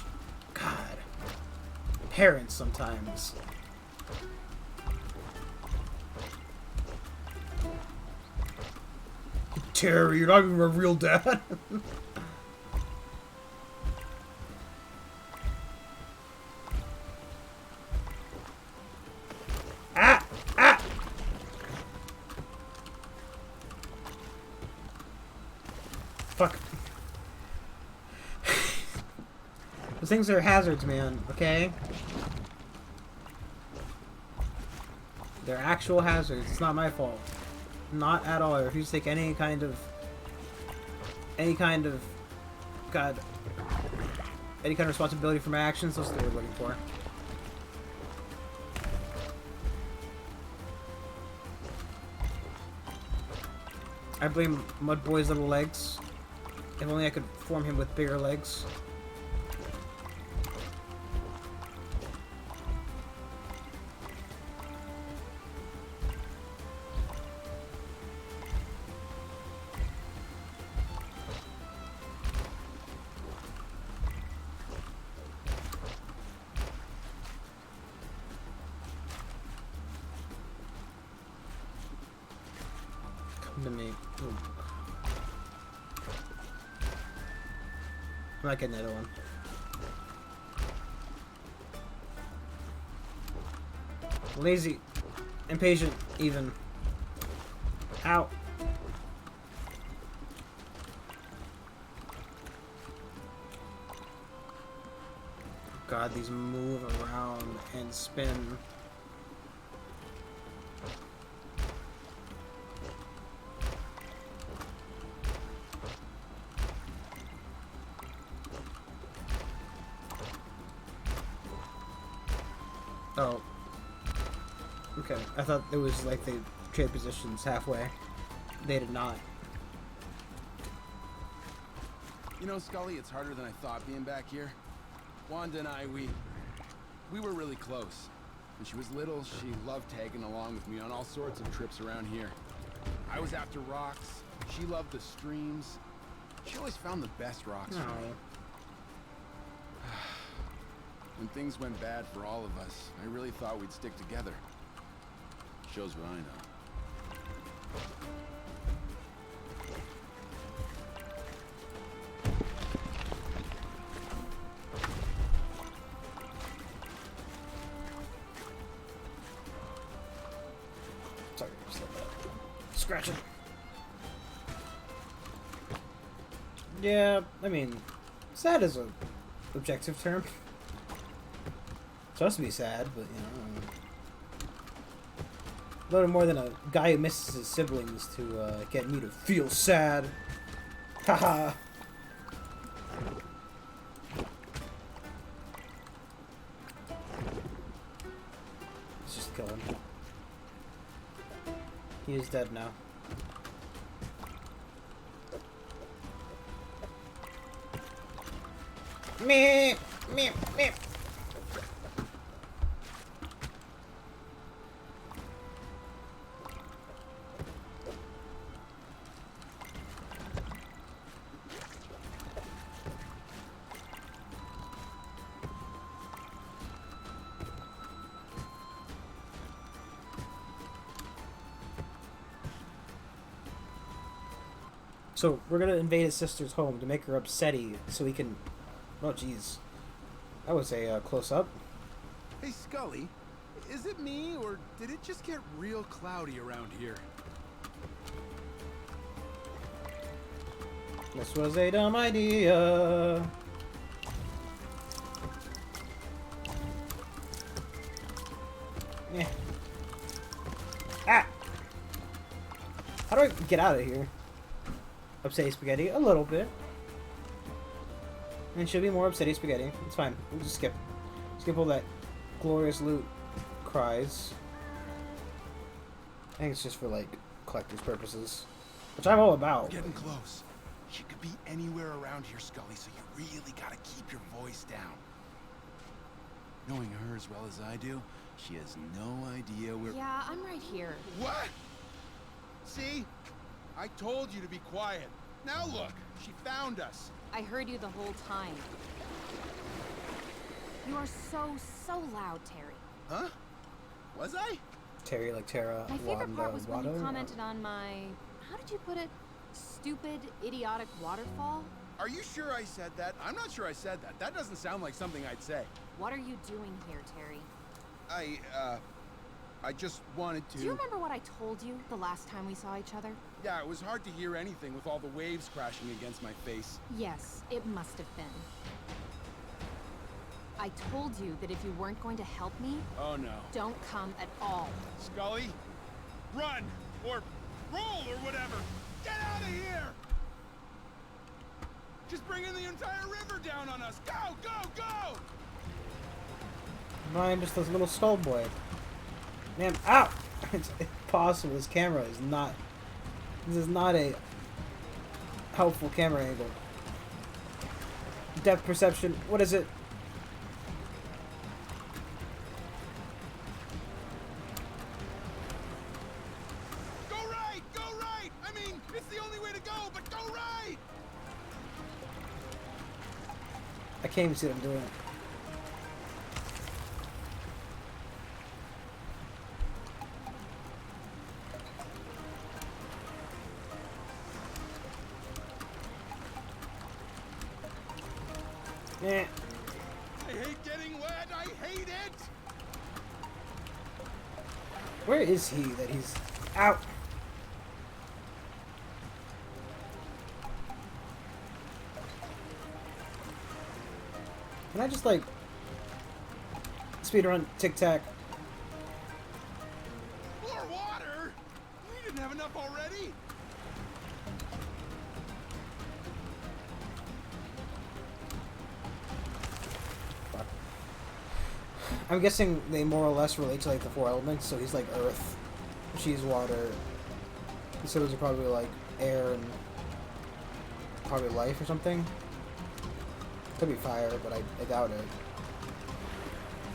God. Parents sometimes. Terry, you're not even a real dad. Ah! Ah! Fuck. Those things are hazards, man, okay? They're actual hazards. It's not my fault. Not at all. I refuse to take any kind of God, any kind of responsibility for my actions. That's the word I'm looking for. I blame Mudboy's little legs. If only I could form him with bigger legs. To me. Ooh. I'm not getting another one. Lazy. Impatient, even. Ow. God, these move around and spin. Oh. Okay, I thought it was like they trade positions halfway. They did not. You know, Skully, it's harder than I thought being back here. Wanda and I, we were really close. When she was little, she loved tagging along with me on all sorts of trips around here. I was after rocks. She loved the streams. She always found the best rocks for me. When things went bad for all of us, I really thought we'd stick together. Shows what I know. Sorry, scratching. Yeah, I mean, sad is a objective term. It's supposed to be sad, but you know, a little more than a guy who misses his siblings to get me to feel sad. Haha. Let's just kill him. He is dead now. Meh, meh, meh. So we're gonna invade his sister's home to make her upsetty, so we can. Oh jeez, that was a close up. Hey, Skully, is it me, or did it just get real cloudy around here? This was a dumb idea. Yeah. Ah! How do I get out of here? Upsetty spaghetti, a little bit. And should be more upsetty spaghetti. It's fine. We'll just skip all that glorious loot cries. I think it's just for like collector's purposes, which I'm all about. We're getting close. She could be anywhere around here, Skully, so you really gotta keep your voice down. Knowing her as well as I do, she has no idea where... Yeah, I'm right here. What? See? I told you to be quiet. Now look, she found us. I heard you the whole time. You are so loud, Terry. Huh? Was I? Terry like Terra. My favorite part was when you Wada, commented on my... How did you put it? Stupid, idiotic waterfall? Are you sure I said that? I'm not sure I said that. That doesn't sound like something I'd say. What are you doing here, Terry? I just wanted to... Do you remember what I told you the last time we saw each other? Yeah, it was hard to hear anything with all the waves crashing against my face. Yes, it must have been. I told you that if you weren't going to help me... Oh no. Don't come at all. Skully, run! Or roll or whatever! Get out of here! Just bringing the entire river down on us! Go, go, go! No, I'm just a little skull boy. Man, ow! It's impossible. This camera is not... This is not a helpful camera angle. Depth perception. What is it? Go right! Go right! I mean, it's the only way to go, but go right! I can't even see what I'm doing. Yeah. I hate getting wet! I hate it! Where is he that he's out? Can I just like speedrun Tic Tac? More water? We didn't have enough already? I'm guessing they more or less relate to like the four elements, so he's like earth, She's water. He said those are probably like air and probably life or something. Could be fire, but I doubt it.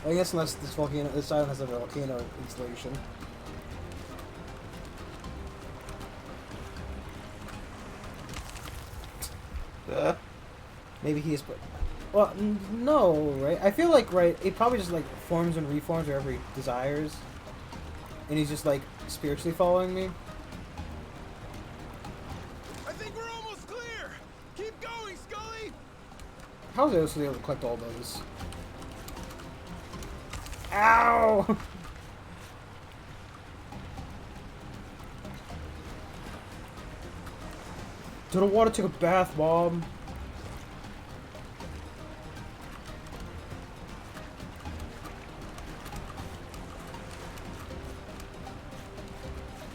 I guess unless this island has a volcano installation. Maybe he is. Well, no, right? I feel like it probably just like forms and reforms wherever he desires, and he's just like spiritually following me. I think we're almost clear. Keep going, Skully. How was I able to collect all those? Ow! Do the water take a bath, Mom?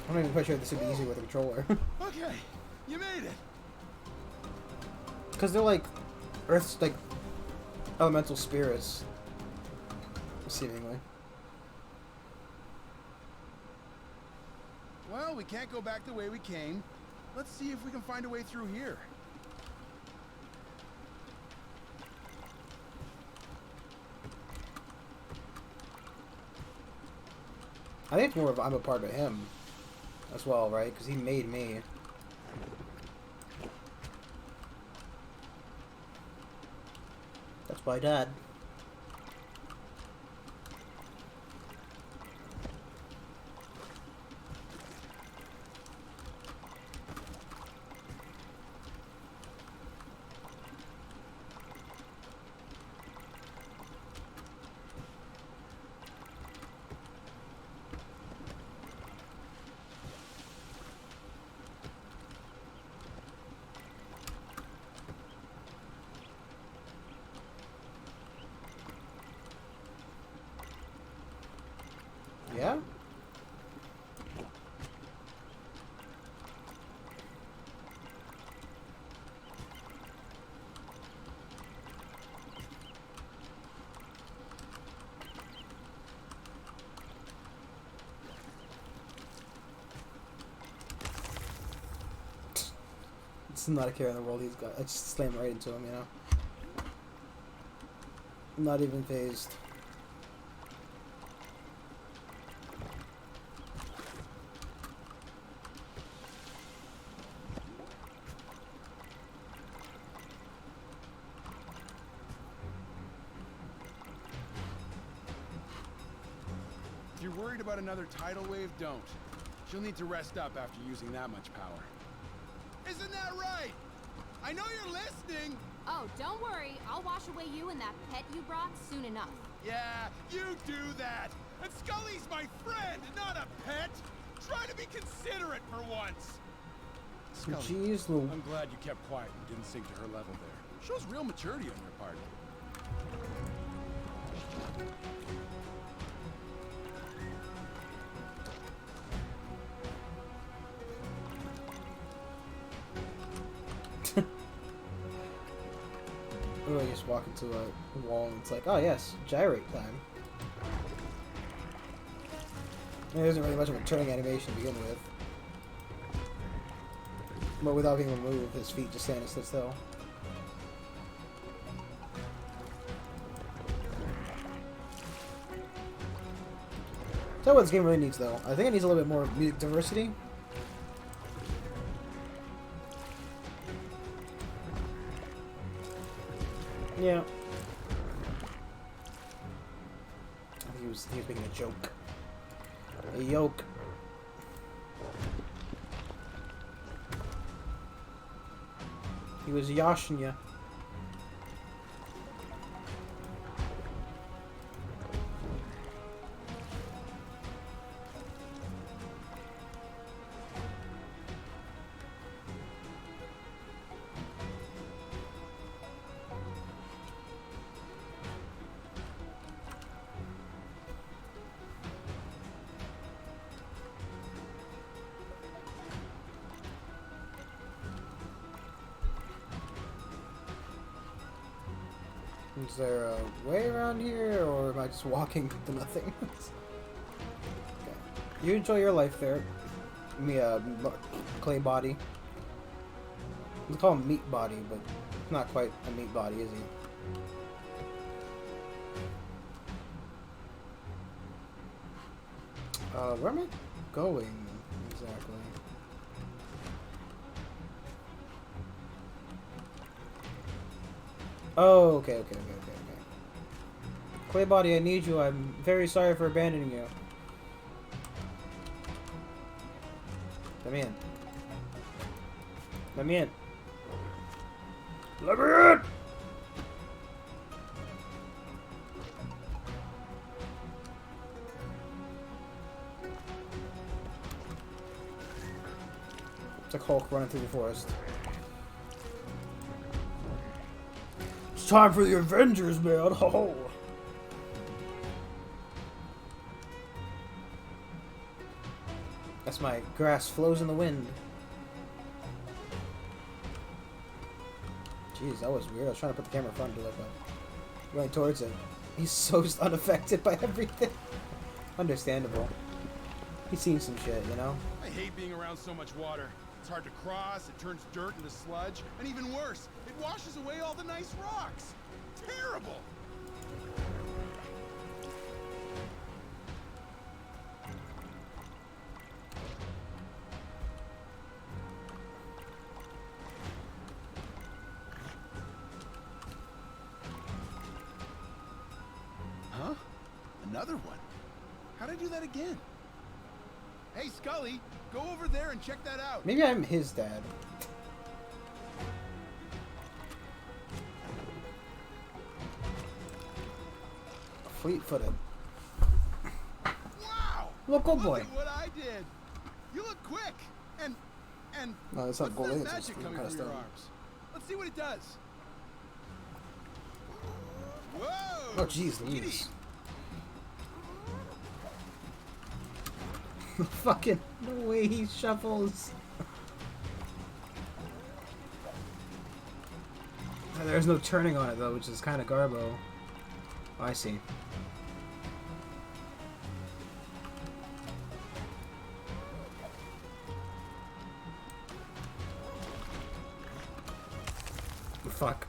I'm not even quite sure if this would be easy with a controller. Okay, you made it. Because they're like Earth's like elemental spirits, seemingly. Well, we can't go back the way we came. Let's see if we can find a way through here. I think it's more of I'm a part of him as well, right? Because he made me. That's my dad. Yeah? It's not a care in the world he's got. I just slam right into him, you know? Not even phased. If you're worried about another tidal wave, don't. She'll need to rest up after using that much power. Isn't that right? I know you're listening. Oh, don't worry. I'll wash away you and that pet you brought soon enough. Yeah, you do that. And Skully's my friend, not a pet. Try to be considerate for once. Skully, Jeez, Lou. I'm glad you kept quiet and didn't sink to her level there. Shows real maturity on your part. Or I just walk into a wall and it's like, oh yes, gyrate time. There isn't really much of a turning animation to begin with. But without being able to move, his feet just stand and sit still. Tell you what this game really needs though. I think it needs a little bit more music diversity. Yeah. I think he was making a joke. A yoke. He was yoshing ya. Is there a way around here, or am I just walking to nothing? Okay. You enjoy your life there. Me, clay body. We call him meat body, but not quite a meat body, is he? Where am I going exactly? Oh, okay. Clay body, I need you. I'm very sorry for abandoning you. Let me in. Let me in. Let me in! It's like Hulk running through the forest. It's time for the Avengers, man! Ho! That's my grass flows in the wind. Jeez, that was weird. I was trying to put the camera in front to look up. Going towards it. He's so unaffected by everything. Understandable. He's seen some shit, you know? I hate being around so much water. It's hard to cross, it turns dirt into sludge, and even worse, it washes away all the nice rocks. Terrible! Huh? Another one? How'd I do that again? Hey, Skully, go over there and check that out. Maybe I'm his dad. Fleet-footed. Wow! Look, good boy. Look at what I did. You look quick. And No, it's not what's goalie. that It's magic just coming kind of from your stuff. arms? Let's see what it does. Whoa! Oh, jeez, speedy. Louise. Fucking the way he shuffles. There's no turning on it though, which is kind of garbo. Oh, I see. Fuck.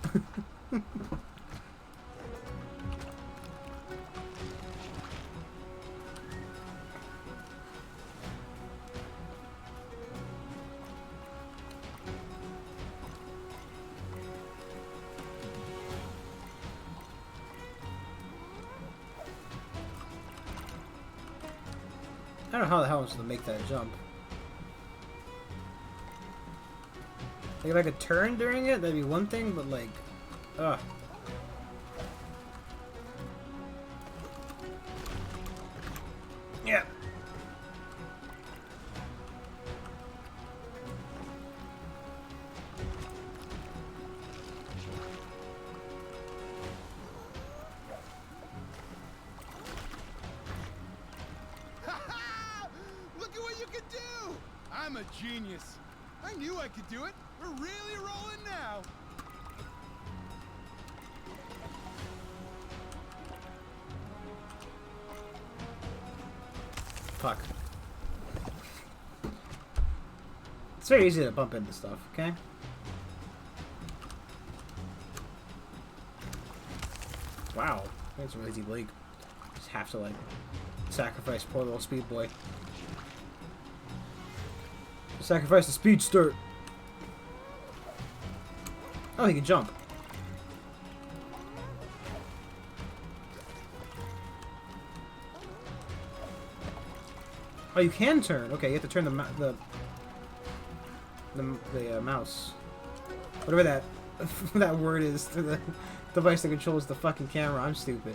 I don't know how the hell I'm supposed to make that jump. Like, if I could turn during it, that'd be one thing, but like, ugh. Yeah. Look at what you can do! I'm a genius. I knew I could do it. We're really rolling now. Fuck. It's very easy to bump into stuff, okay? Wow. That's a really deep league. Just have to, like, sacrifice poor little speed boy. Sacrifice the speedster! Oh, he can jump. Oh, you can turn. Okay, you have to turn the mouse, whatever that that word is, to the device that controls the fucking camera. I'm stupid.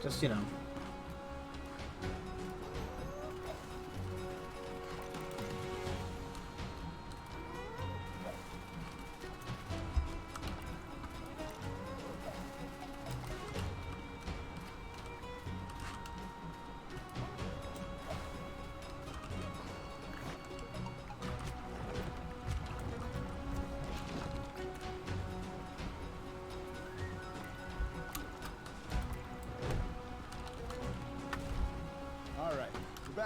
Just, you know.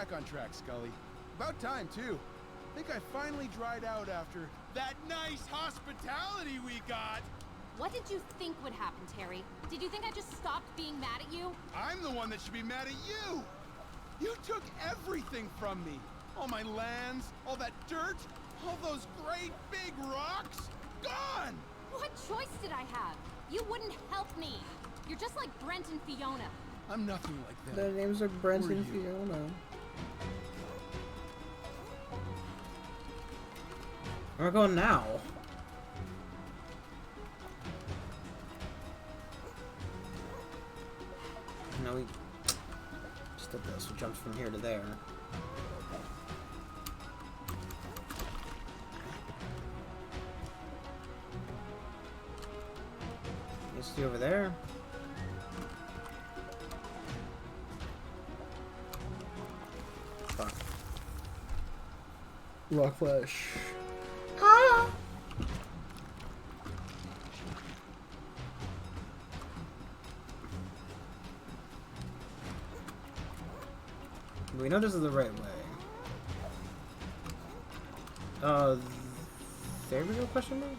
back on track, Skully. About time, too. Think I finally dried out after that nice hospitality we got. What did you think would happen, Terry? Did you think I just stopped being mad at you? I'm the one that should be mad at you. You took everything from me. All my lands, all that dirt, all those great big rocks. Gone! What choice did I have? You wouldn't help me. You're just like Brent and Fiona. I'm nothing like that. Their names are Brent and Who are you? Fiona. Where are we going now? No, we just did this. We jumped from here to there. You see over there? Fuck. Rock flash. Ah! We know this is the right way. There we go, question mark?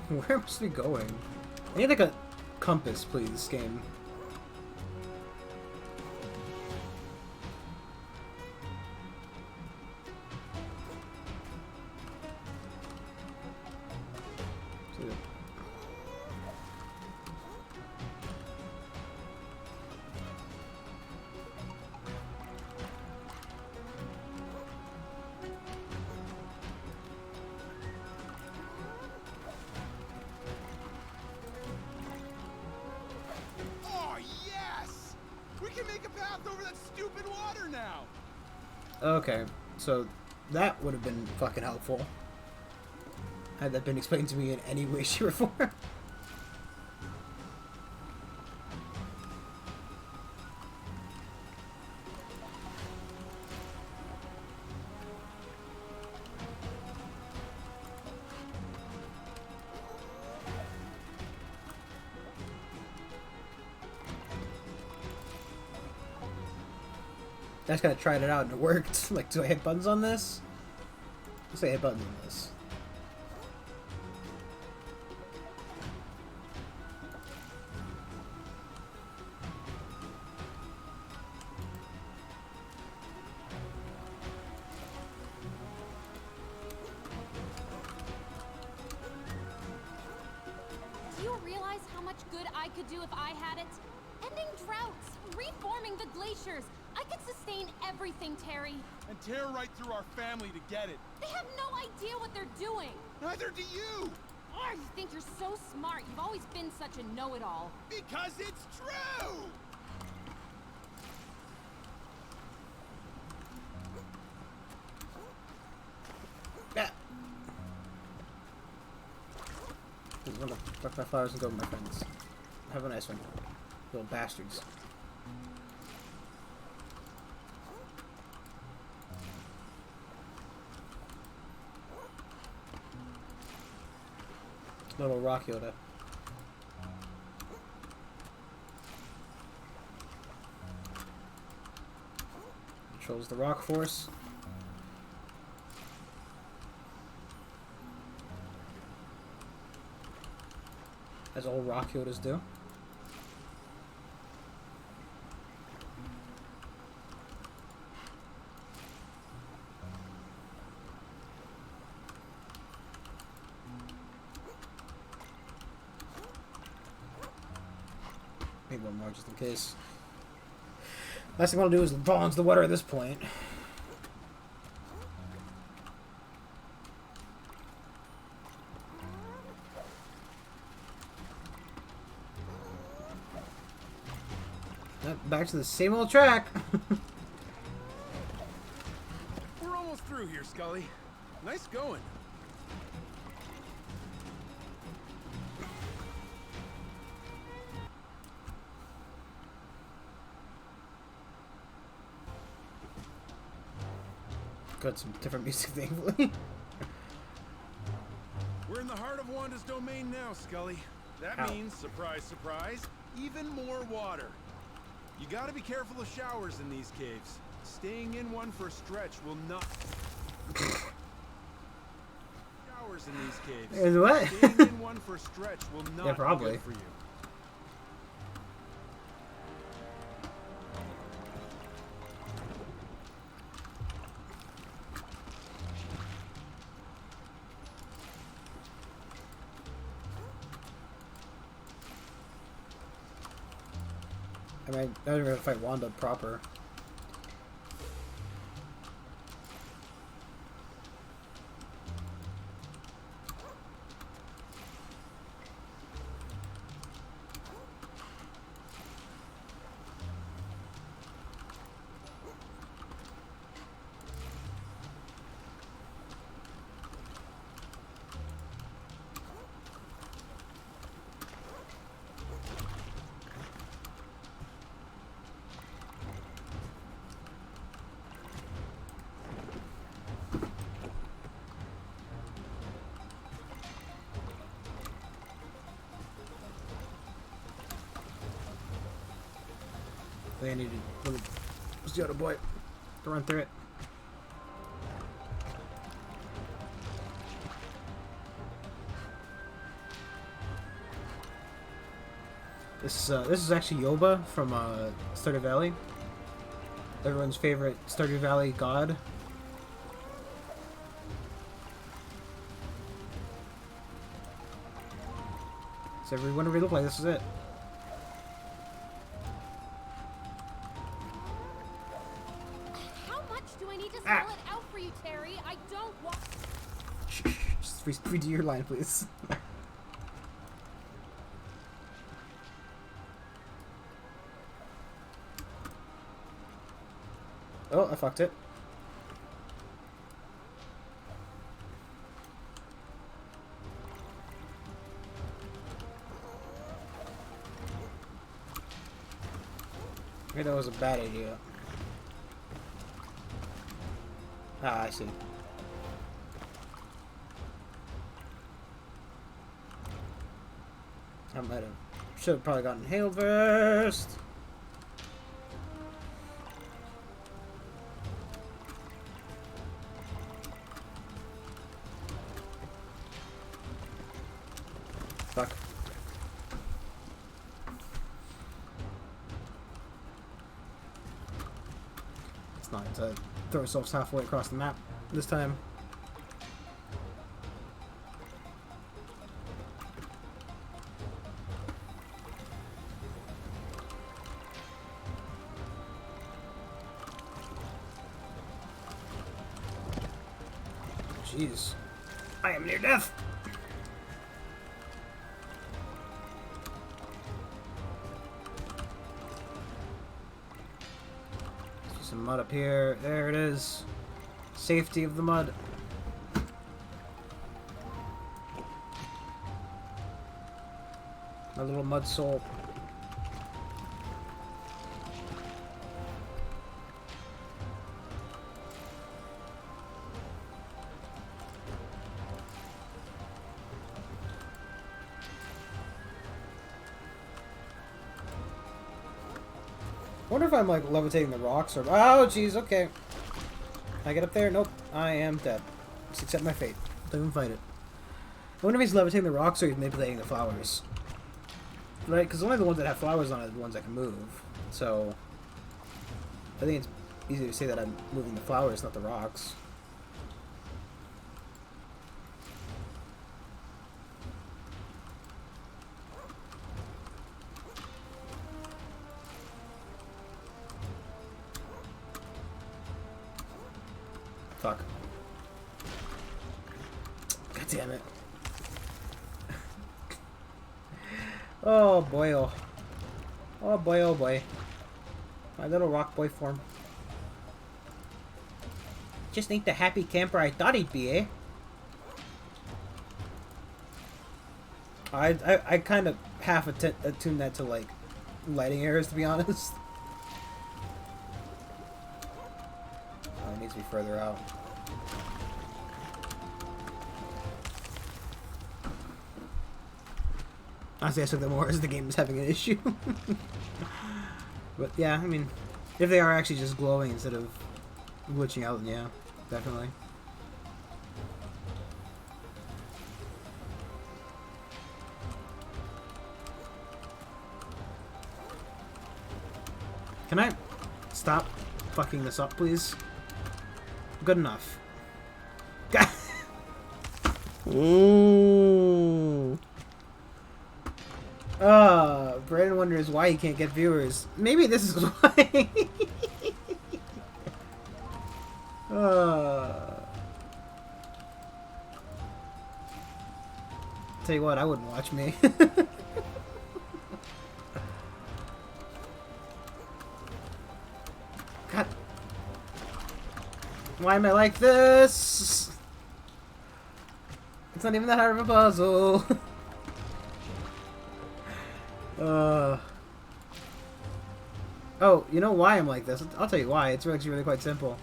Where must we be going? I need like a compass, please, game. Dude. Oh, yes! We can make a path over that stupid water now! Okay, so that would have been fucking helpful. Had that been explained to me in any way, shape, or form. I just kind of tried it out and it worked. Like, do I hit buttons on this? Let's say I hit buttons on this. Do you realize how much good I could do if I had it? Ending droughts, reforming the glaciers. I could sustain everything, Terry. And tear right through our family to get it. They have no idea what they're doing. Neither do you! Oh, you think you're so smart. You've always been such a know-it-all. Because it's true! Yeah. I'm gonna pluck my flowers and go with my friends. Have a nice one. Little bastards. Little rock Yoda. Controls the rock force. As all rock Yodas do. Maybe one more just in case. Last thing I want to do is fall into the water at this point. Back to the same old track. We're almost through here, Skully. Nice going. Got some different music, thankfully. We're in the heart of Wanda's domain now, Skully. That means, surprise, surprise, even more water. You gotta be careful of showers in these caves. Staying in one for a stretch will not... Showers in these caves. Is what? Staying in one for a stretch will not be good for you. I mean, I don't even fight Wanda proper. They needed a little Yoda boy to run through it. This is actually Yoba from Stardew Valley. Everyone's favorite Stardew Valley god. So whenever we look like this is it. Spell it out for you, Terry. I don't want. Just redo your line, please. Oh, I fucked it. Maybe that was a bad idea. Ah, I see. I might have. Should have probably gotten hail first. Fuck. It's not to throw ourselves halfway across the map this time. Jeez. I am near death! Some mud up here. There it is. Safety of the mud. My little mud soul. I wonder if I'm like levitating the rocks or. Oh, jeez, okay. Can I get up there? Nope. I am dead. Just accept my fate. Don't even fight it. I wonder if he's levitating the rocks or he's manipulating the flowers. Right? Because only the ones that have flowers on it are the ones that can move. So. I think it's easy to say that I'm moving the flowers, not the rocks. Fuck. God damn it. Oh boy, oh. Oh boy, oh boy. My little rock boy form. Just ain't the happy camper I thought he'd be, eh? I kind of half attuned that to, like, lighting errors, to be honest. Oh, it needs to be further out. Honestly, I took that more as the game is having an issue. But yeah, I mean, if they are actually just glowing instead of glitching out, then yeah, definitely. Can I stop fucking this up, please? Good enough. Brandon wonders why he can't get viewers. Maybe this is why. Tell you what, I wouldn't watch me. God. Why am I like this? It's not even that hard of a puzzle. Oh, you know why I'm like this? I'll tell you why. It's actually really quite simple.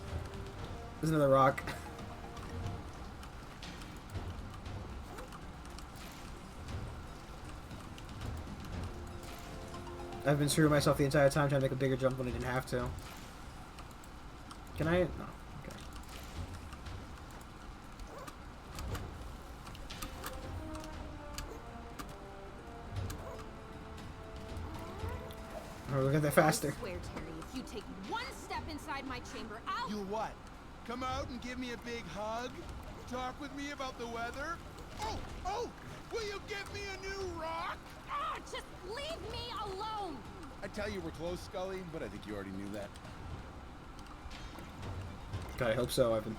There's another rock. I've been screwing myself the entire time trying to make a bigger jump when I didn't have to. Can I? No. Okay. Oh, look at that faster. I swear, Terry, if you take one step inside my chamber, I'll... You what? Come out and give me a big hug? Talk with me about the weather? Oh! Will you give me a new rock? Ah, just leave me alone! I tell you we're close, Skully, but I think you already knew that. God, I hope so. I've been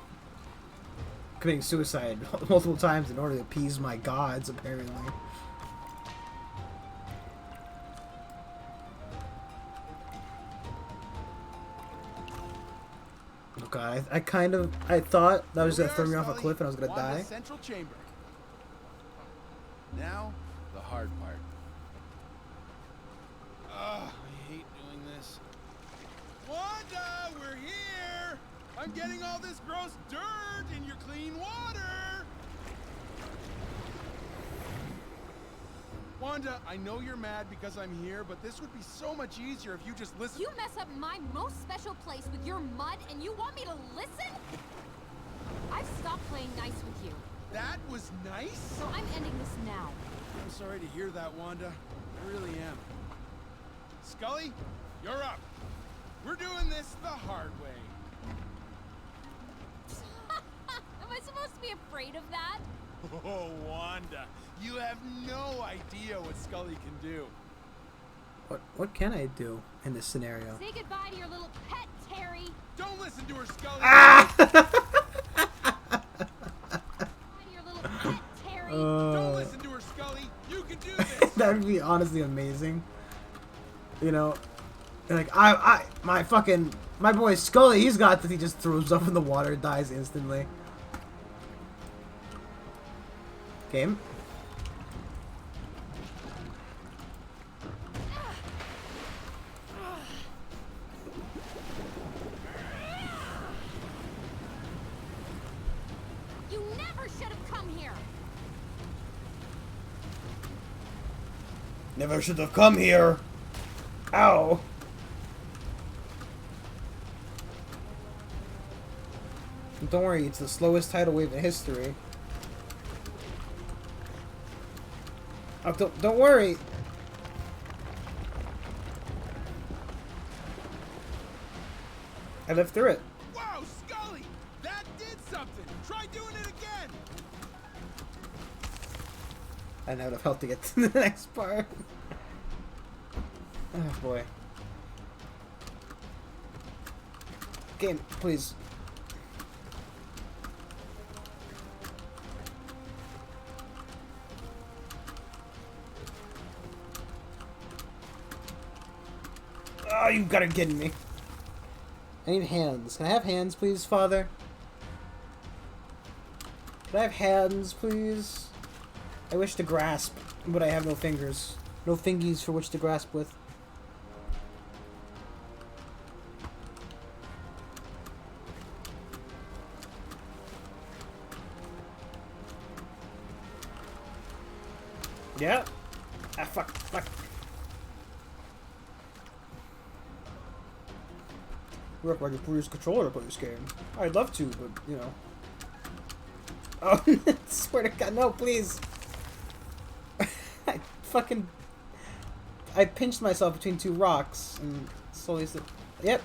committing suicide multiple times in order to appease my gods, apparently. Oh god, I thought that was gonna throw me off a cliff and I was gonna die. Central chamber. Now, the hard part. Ugh, I hate doing this. Wanda, we're here! I'm getting all this gross dirt in your clean water! Wanda, I know you're mad because I'm here, but this would be so much easier if you just listen. You mess up my most special place with your mud and you want me to listen? I've stopped playing nice with you. That was nice? So I'm ending this now. I'm sorry to hear that, Wanda. I really am. Skully, you're up. We're doing this the hard way. Am I supposed to be afraid of that? Oh, Wanda, you have no idea what Skully can do. What can I do in this scenario? Say goodbye to your little pet, Terry. Don't listen to her, Skully. Ah! Your little pet, Terry. Don't listen to her, Skully. You can do this. That would be honestly amazing. You know, like my boy Skully, he's got this. He just throws up in the water, dies instantly. Game. You never should have come here. Never should have come here. Ow. Don't worry, it's the slowest tidal wave in history. Oh, don't worry. I lived through it. Wow, Skully, that did something. Try doing it again. I now have help to get to the next part. Oh boy. Game, please. Oh, you've got to get me. I need hands. Can I have hands, please, Father? Can I have hands, please? I wish to grasp, but I have no fingers. No fingies for which to grasp with. Yeah. Ah, fuck, fuck. Work like a previous controller to play this game. I'd love to, but, you know. Oh, swear to God, no, please. I pinched myself between two rocks and slowly said, yep.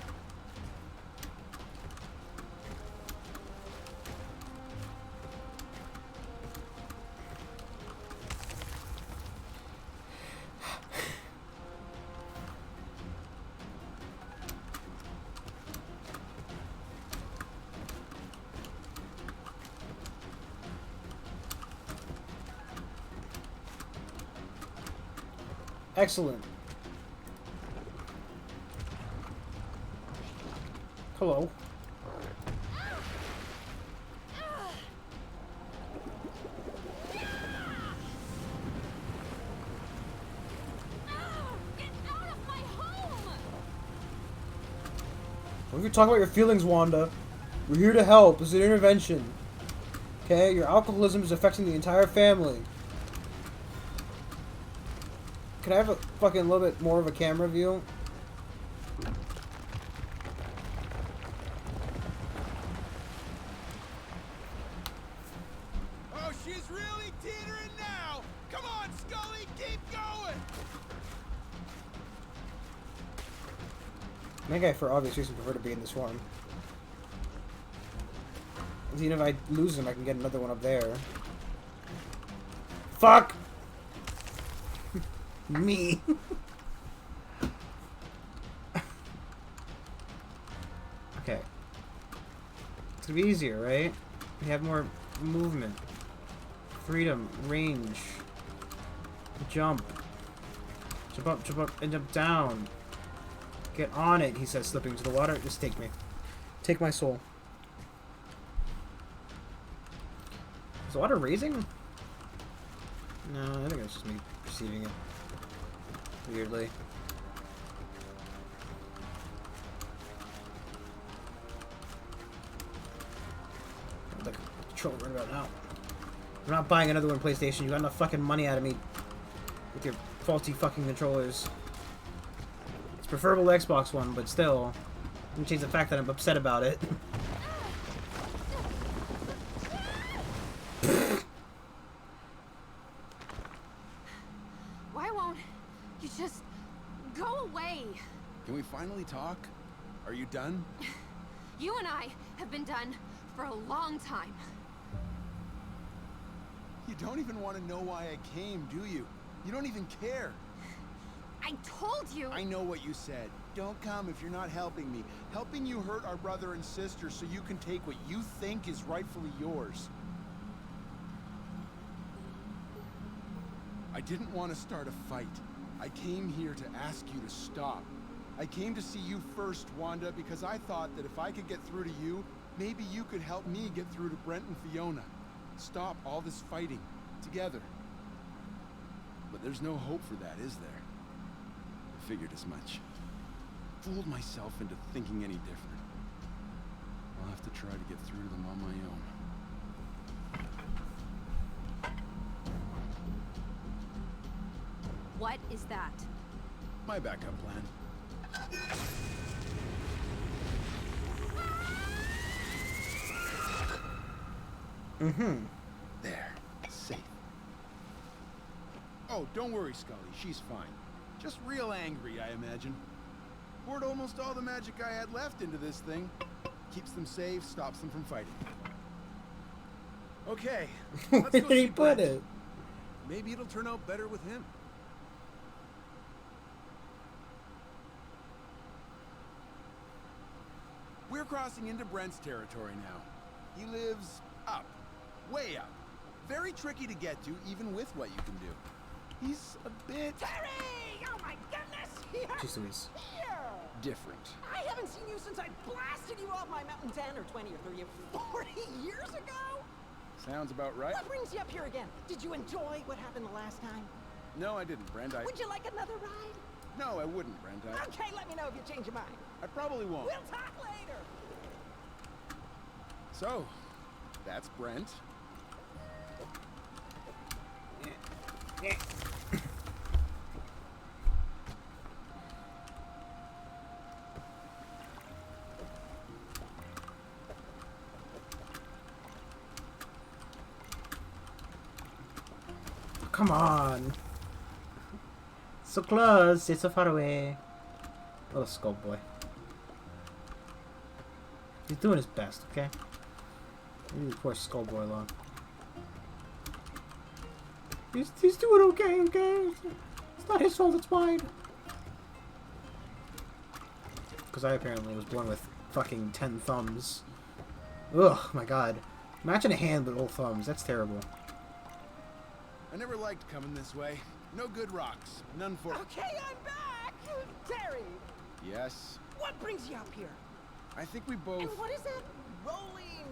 Excellent. Hello. When you talk about your feelings, Wanda, we're here to help. This is an intervention. Okay? Your alcoholism is affecting the entire family. Can I have a fucking little bit more of a camera view? Oh, she's really teetering now! Come on, Skully, keep going! I think I, for obvious reasons, prefer to be in this form. Even if I lose him, I can get another one up there. Fuck! Me. Okay. It's gonna be easier, right? We have more movement. Freedom. Range. Jump. Jump up, and jump down. Get on it, he says, slipping into the water. Just take me. Take my soul. Is the water raising? No, I think it's just me perceiving it weirdly. Like control right about now. I'm not buying another one PlayStation. You got enough fucking money out of me with your faulty fucking controllers. It's preferable to Xbox One, but still, doesn't change the fact that I'm upset about it. Can we finally talk? Are you done? You and I have been done for a long time. You don't even want to know why I came, do you? You don't even care. I told you! I know what you said. Don't come if you're not helping me. Helping you hurt our brother and sister so you can take what you think is rightfully yours. I didn't want to start a fight. I came here to ask you to stop. I came to see you first, Wanda, because I thought that if I could get through to you, maybe you could help me get through to Brent and Fiona. Stop all this fighting, together. But there's no hope for that, is there? I figured as much. Fooled myself into thinking any different. I'll have to try to get through to them on my own. What is that? My backup plan. There. Safe. Oh, don't worry, Skully. She's fine. Just real angry, I imagine. Poured almost all the magic I had left into this thing. Keeps them safe, stops them from fighting. Okay. Where did he put it? Maybe it'll turn out better with him. We're crossing into Brent's territory now. He lives up. Way up. Very tricky to get to, even with what you can do. He's a bit... Terry! Oh my goodness! Jeez Louise. Here! different. I haven't seen you since I blasted you off my mountain 10 or 20 or 30 or 40 years ago! Sounds about right. What brings you up here again? Did you enjoy what happened the last time? No, I didn't, Brent. Would you like another ride? No, I wouldn't, Brent. Okay, let me know if you change your mind. I probably won't. We'll talk later! So, that's come on. So close, it's so far away. Little skull boy. He's doing his best, okay? Leave the poor skull boy alone. He's doing okay, okay? It's not his fault, it's mine. Because I apparently was born with fucking 10 thumbs. Ugh, my god. Imagine a hand with all thumbs. That's terrible. I never liked coming this way. No good rocks. None for... Okay, I'm back! Terry! Yes? What brings you up here? I think we both... And what is that rolling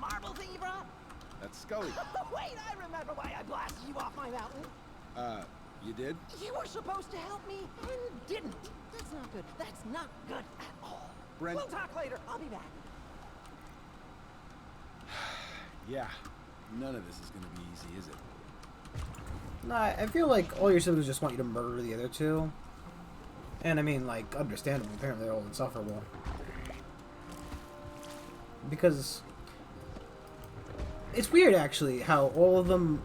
marble thing you brought? That's Skully. Wait, I remember why I blasted you off my mountain. You did? You were supposed to help me and didn't. That's not good. That's not good at all. Brent... We'll talk later. I'll be back. Yeah. None of this is gonna be easy, is it? Nah, I feel like all your siblings just want you to murder the other two. And I mean, like, understandable. Apparently they're all insufferable. Because... it's weird, actually, how all of them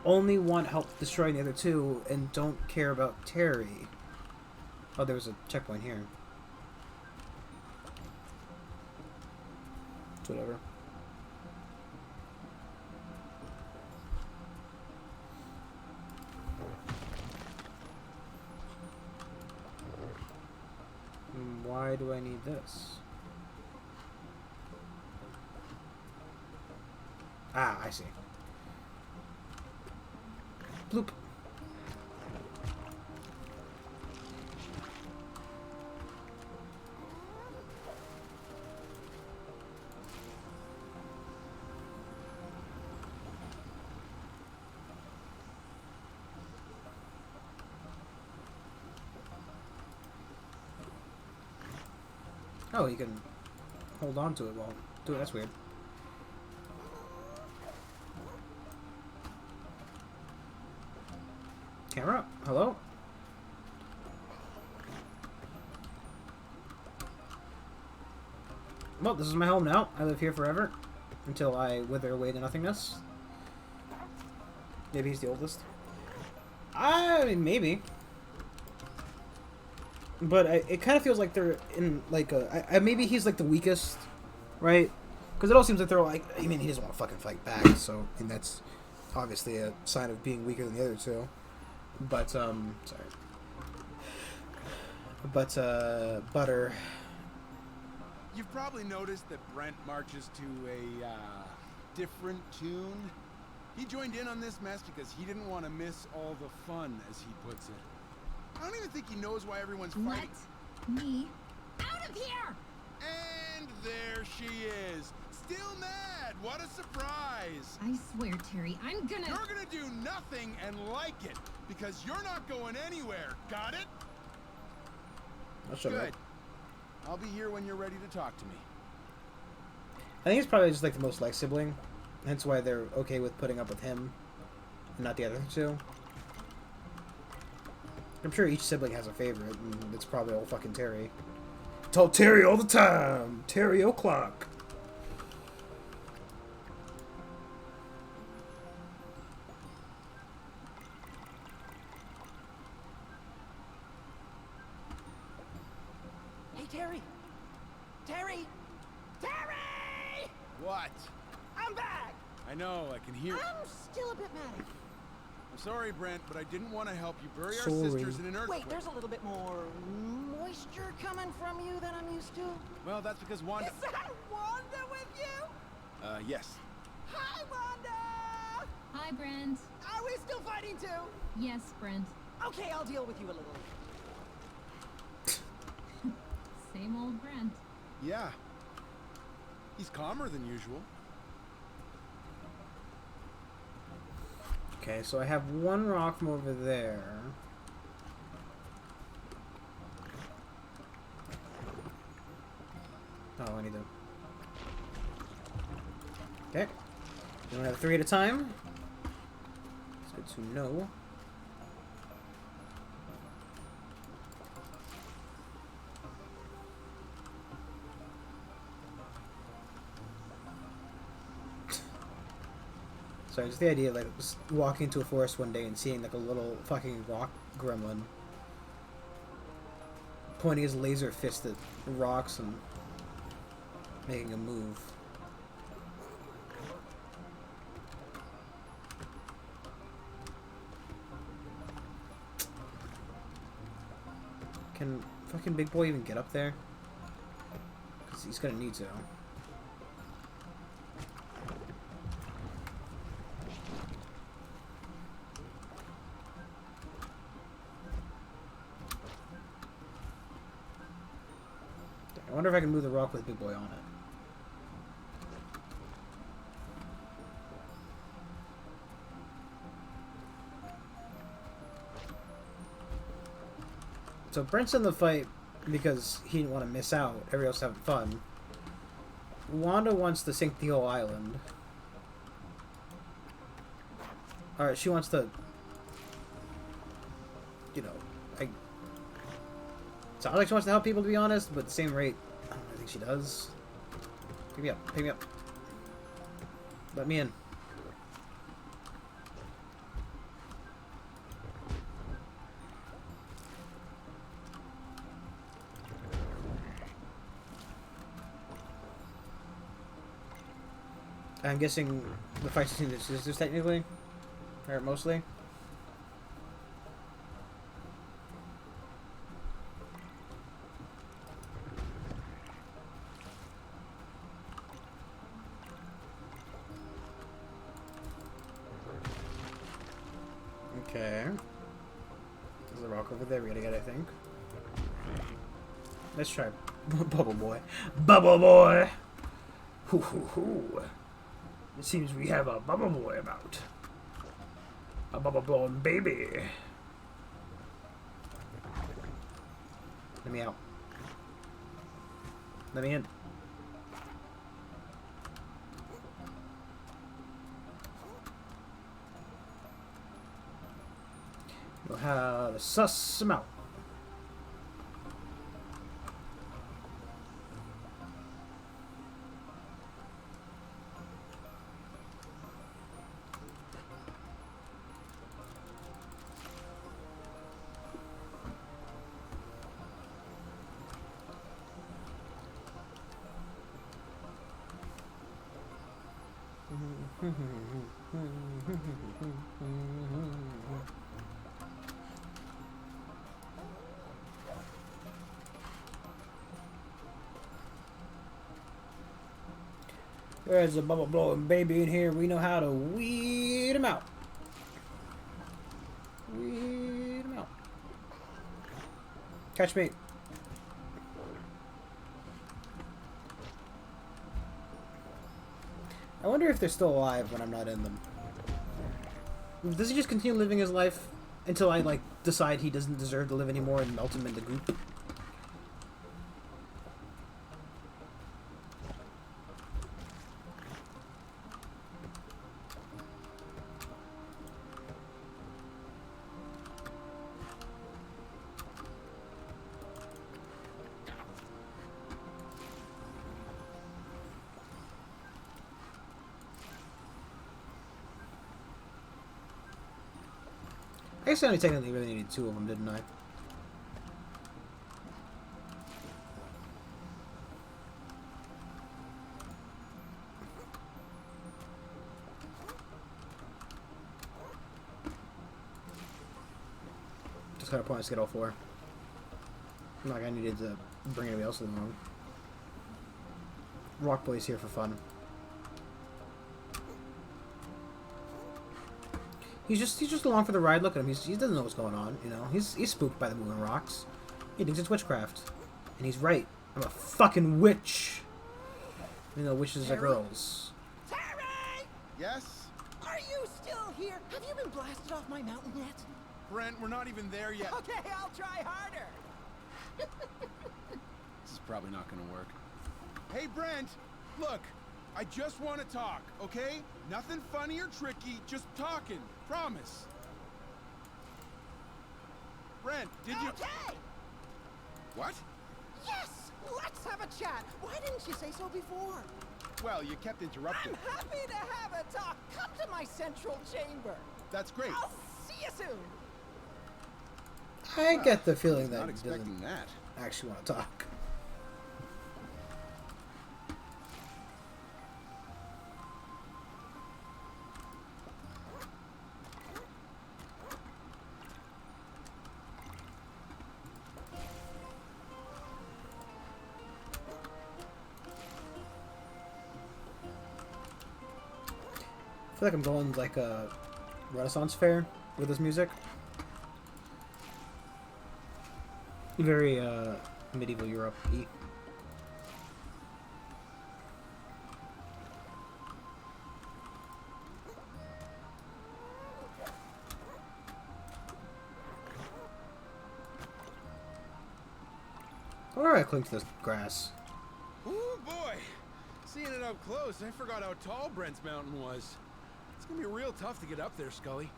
only want help destroying the other two and don't care about Terry. Oh, there was a checkpoint here. It's whatever. Why do I need this? Ah, I see. Bloop. Oh, you can hold on to it while do it. That's weird. Camera? Hello? Well, this is my home now. I live here forever. Until I wither away to nothingness. Maybe he's the oldest. I mean, maybe. But it kind of feels like they're in, like, maybe he's, like, the weakest, right? Because it all seems like they're, like, I mean, he doesn't want to fucking fight back, so, I mean, that's obviously a sign of being weaker than the other two. But, sorry. But, Butter. You've probably noticed that Brent marches to a, different tune. He joined in on this mess because he didn't want to miss all the fun, as he puts it. I don't even think he knows why everyone's fighting. Let me out of here! And there she is. Still mad. What a surprise. I swear, Terry, I'm gonna... You're gonna do nothing and like it, because you're not going anywhere. Got it? Good. I'll be here when you're ready to talk to me. I think he's probably just, like, the most liked sibling. Hence why they're okay with putting up with him and not the other two. I'm sure each sibling has a favorite, and it's probably all fucking Terry. It's all Terry all the time! Terry O'Clock! Hey, Terry! Terry! Terry! What? I'm back! I know, I can hear it. I'm still a bit mad. I'm sorry, Brent, but I didn't want to help you bury our Sorry. sisters in an earthquake. Wait, there's a little bit more moisture coming from you than I'm used to. Well, that's because Wanda... Is that Wanda with you? Yes. Hi, Wanda! Hi, Brent. Are we still fighting too? Yes, Brent. Okay, I'll deal with you a little later. Same old Brent. Yeah. He's calmer than usual. Okay, so I have one rock from over there. Oh, I need to... Okay. You only have 3 at a time. It's good to know. So just the idea of like just walking into a forest one day and seeing like a little fucking rock gremlin pointing his laser fist at rocks and making a move. Can fucking Big Boy even get up there? Because he's gonna need to. I wonder if I can move the rock with Big Boy on it. So Brent's in the fight because he didn't want to miss out. Everybody else having fun. Wanda wants to sink the whole island. Alright, she wants to... You know, sounds like she wants to help people, to be honest, but at the same rate, I don't really think she does. Pick me up, pick me up. Let me in. I'm guessing the fight between the sisters, technically, or mostly. Okay. There's a rock over there we gotta get, I think. Let's try Bubble Boy. Bubble Boy! Hoo hoo hoo. It seems we have a Bubble Boy about. A bubble blowing baby. Let me out. Let me in. Know how to suss them out. There's a bubble blowing baby in here. We know how to weed him out. Weed him out. Catch me. I wonder if they're still alive when I'm not in them. Does he just continue living his life until I, like, decide he doesn't deserve to live anymore and melt him into goop? I guess I only technically really needed 2 of them, didn't I? Just got a point to get all 4. Not like I needed to bring anybody else along. Rock Boy's here for fun. He's just along for the ride. Look at him. He doesn't know what's going on. You know, he's spooked by the moving rocks. He thinks it's witchcraft, and he's right. I'm a fucking witch. You know, witches are girls. Terry! Yes? Are you still here? Have you been blasted off my mountain yet? Brent, we're not even there yet. Okay, I'll try harder. This is probably not gonna work. Hey, Brent! Look, I just want to talk, okay? Nothing funny or tricky, just talking. Promise. Brent, did you... Okay! What? Yes! Let's have a chat! Why didn't you say so before? Well, you kept interrupting. I'm happy to have a talk. Come to my central chamber. That's great. I'll see you soon. I get the feeling Not that he expecting doesn't that. actually want to talk. I feel like I'm going like a Renaissance fair with this music. Very medieval Europe-y. Where do I cling to this grass? Ooh, boy. Seeing it up close, I forgot how tall Brent's Mountain was. It's gonna be real tough to get up there, Skully.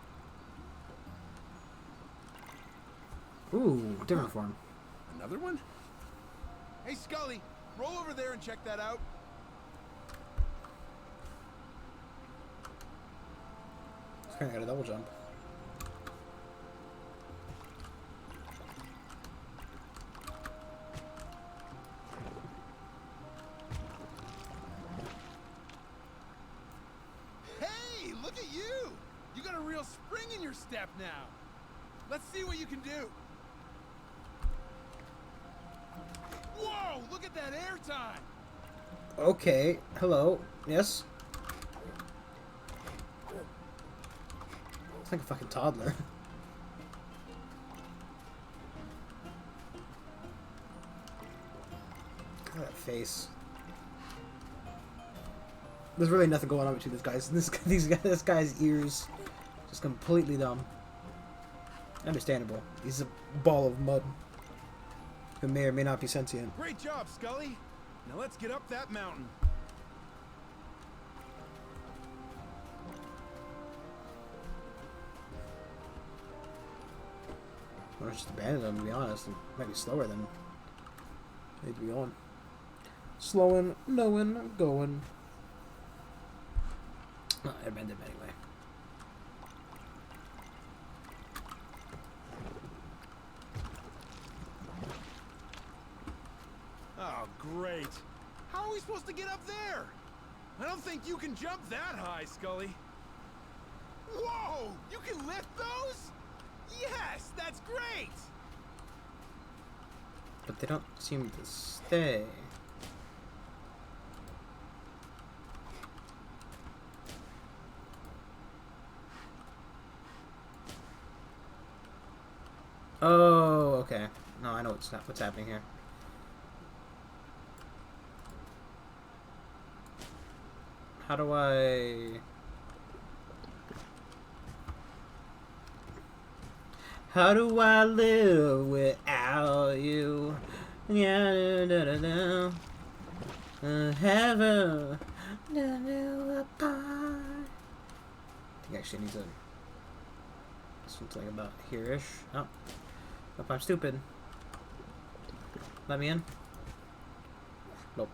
Ooh, different form. Another one? Hey, Skully, roll over there and check that out. It's kind of got a double jump. Hey, look at you! You got a real spring in your step now. Let's see what you can do. Whoa, look at that air time! Okay, hello. Yes? It's like a fucking toddler. Look at that face. There's really nothing going on between this guy's ears. Just completely dumb. Understandable. He's a ball of mud who may or may not be sentient. Great job, Skully. Now let's get up that mountain. Or just abandon them, to be honest. It might be slower than I need to be going. Slowing, knowing, going. Oh, I abandoned him anyway. Oh, great. How are we supposed to get up there? I don't think you can jump that high, Skully. Whoa! You can lift those? Yes, that's great! But they don't seem to stay. Oh, okay. No, I know what's happening here. How do I... How do I live without you? Yeah, da, da, da, da. Heaven, da, da, apart. I think I actually need to... Something about here-ish. Oh. Hope I'm stupid. Let me in. Nope.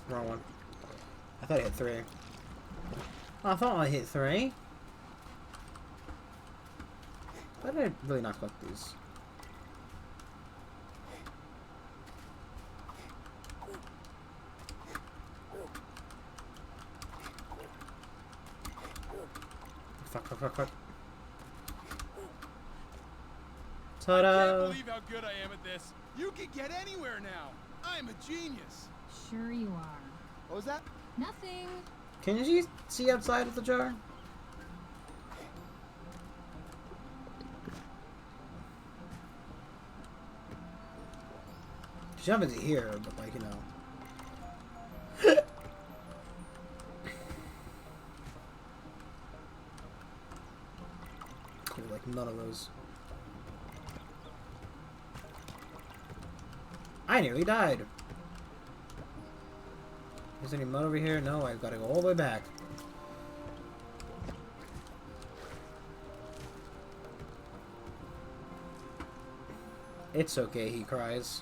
Wrong one. I thought I hit 3. I thought I hit 3. Why did I really not collect these? Fuck. I Ta-da! can't believe how good I am at this. You can get anywhere now. I'm a genius. Sure you are. What was that? Nothing. Can you see outside of the jar? Jump into here, but like, you know. Like none of those. I I nearly died. Is there any mud over here? No, I've got to go all the way back. It's okay, he cries.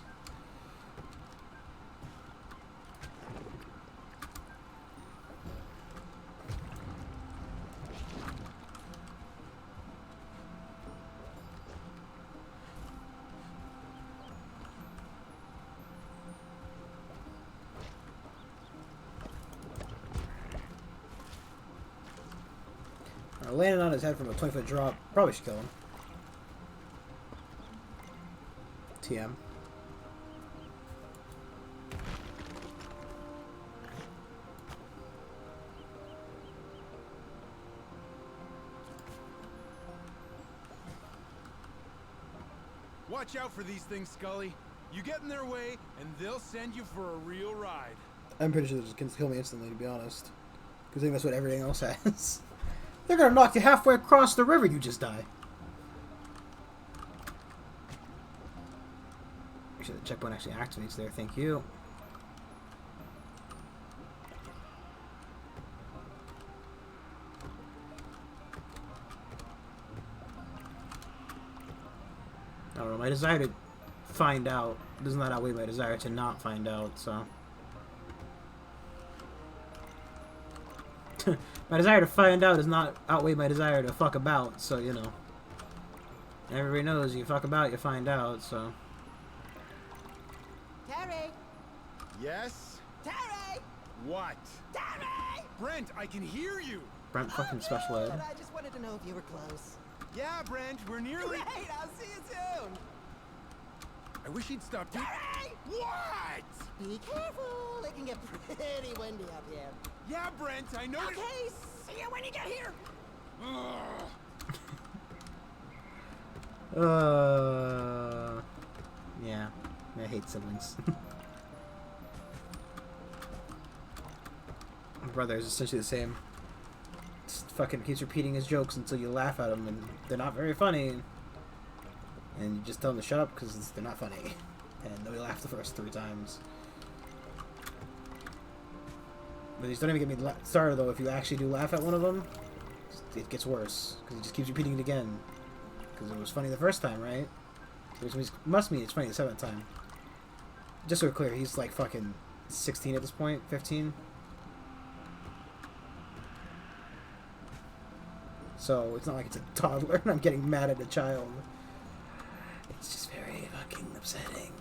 Landing on his head from a 20-foot drop. Probably should kill him. TM. Watch out for these things, Skully. You get in their way, and they'll send you for a real ride. I'm pretty sure they just can kill me instantly, to be honest. Because I think that's what everything else has. They're gonna knock you halfway across the river, you just die. Make sure the checkpoint actually activates there, thank you. I don't know, my desire to find out does not outweigh my desire to not find out, so... My desire to find out does not outweigh my desire to fuck about, so, you know. Everybody knows you fuck about, you find out, so... Terry! Yes? Terry! What? Terry! Brent, I can hear you! Brent fucking special ed. But I just wanted to know if you were close. Yeah, Brent, we're nearly... Great, I'll see you soon! I wish he'd stop doing... Terry! What? Be careful, it can get pretty windy up here. Yeah, Brent, I know... Okay, see you when you get here! Ugh. Yeah. I hate siblings. My brother is essentially the same. Just fucking keeps repeating his jokes until you laugh at them, and they're not very funny. And you just tell them to shut up because they're not funny. And they'll laugh the first 3 times. But these don't even get me started, though. If you actually do laugh at one of them, it gets worse. Because he just keeps repeating it again. Because it was funny the first time, right? Which must mean it's funny the 7th time. Just so we're clear, he's like fucking 16 at this point, 15. So it's not like it's a toddler and I'm getting mad at a child. It's just very fucking upsetting.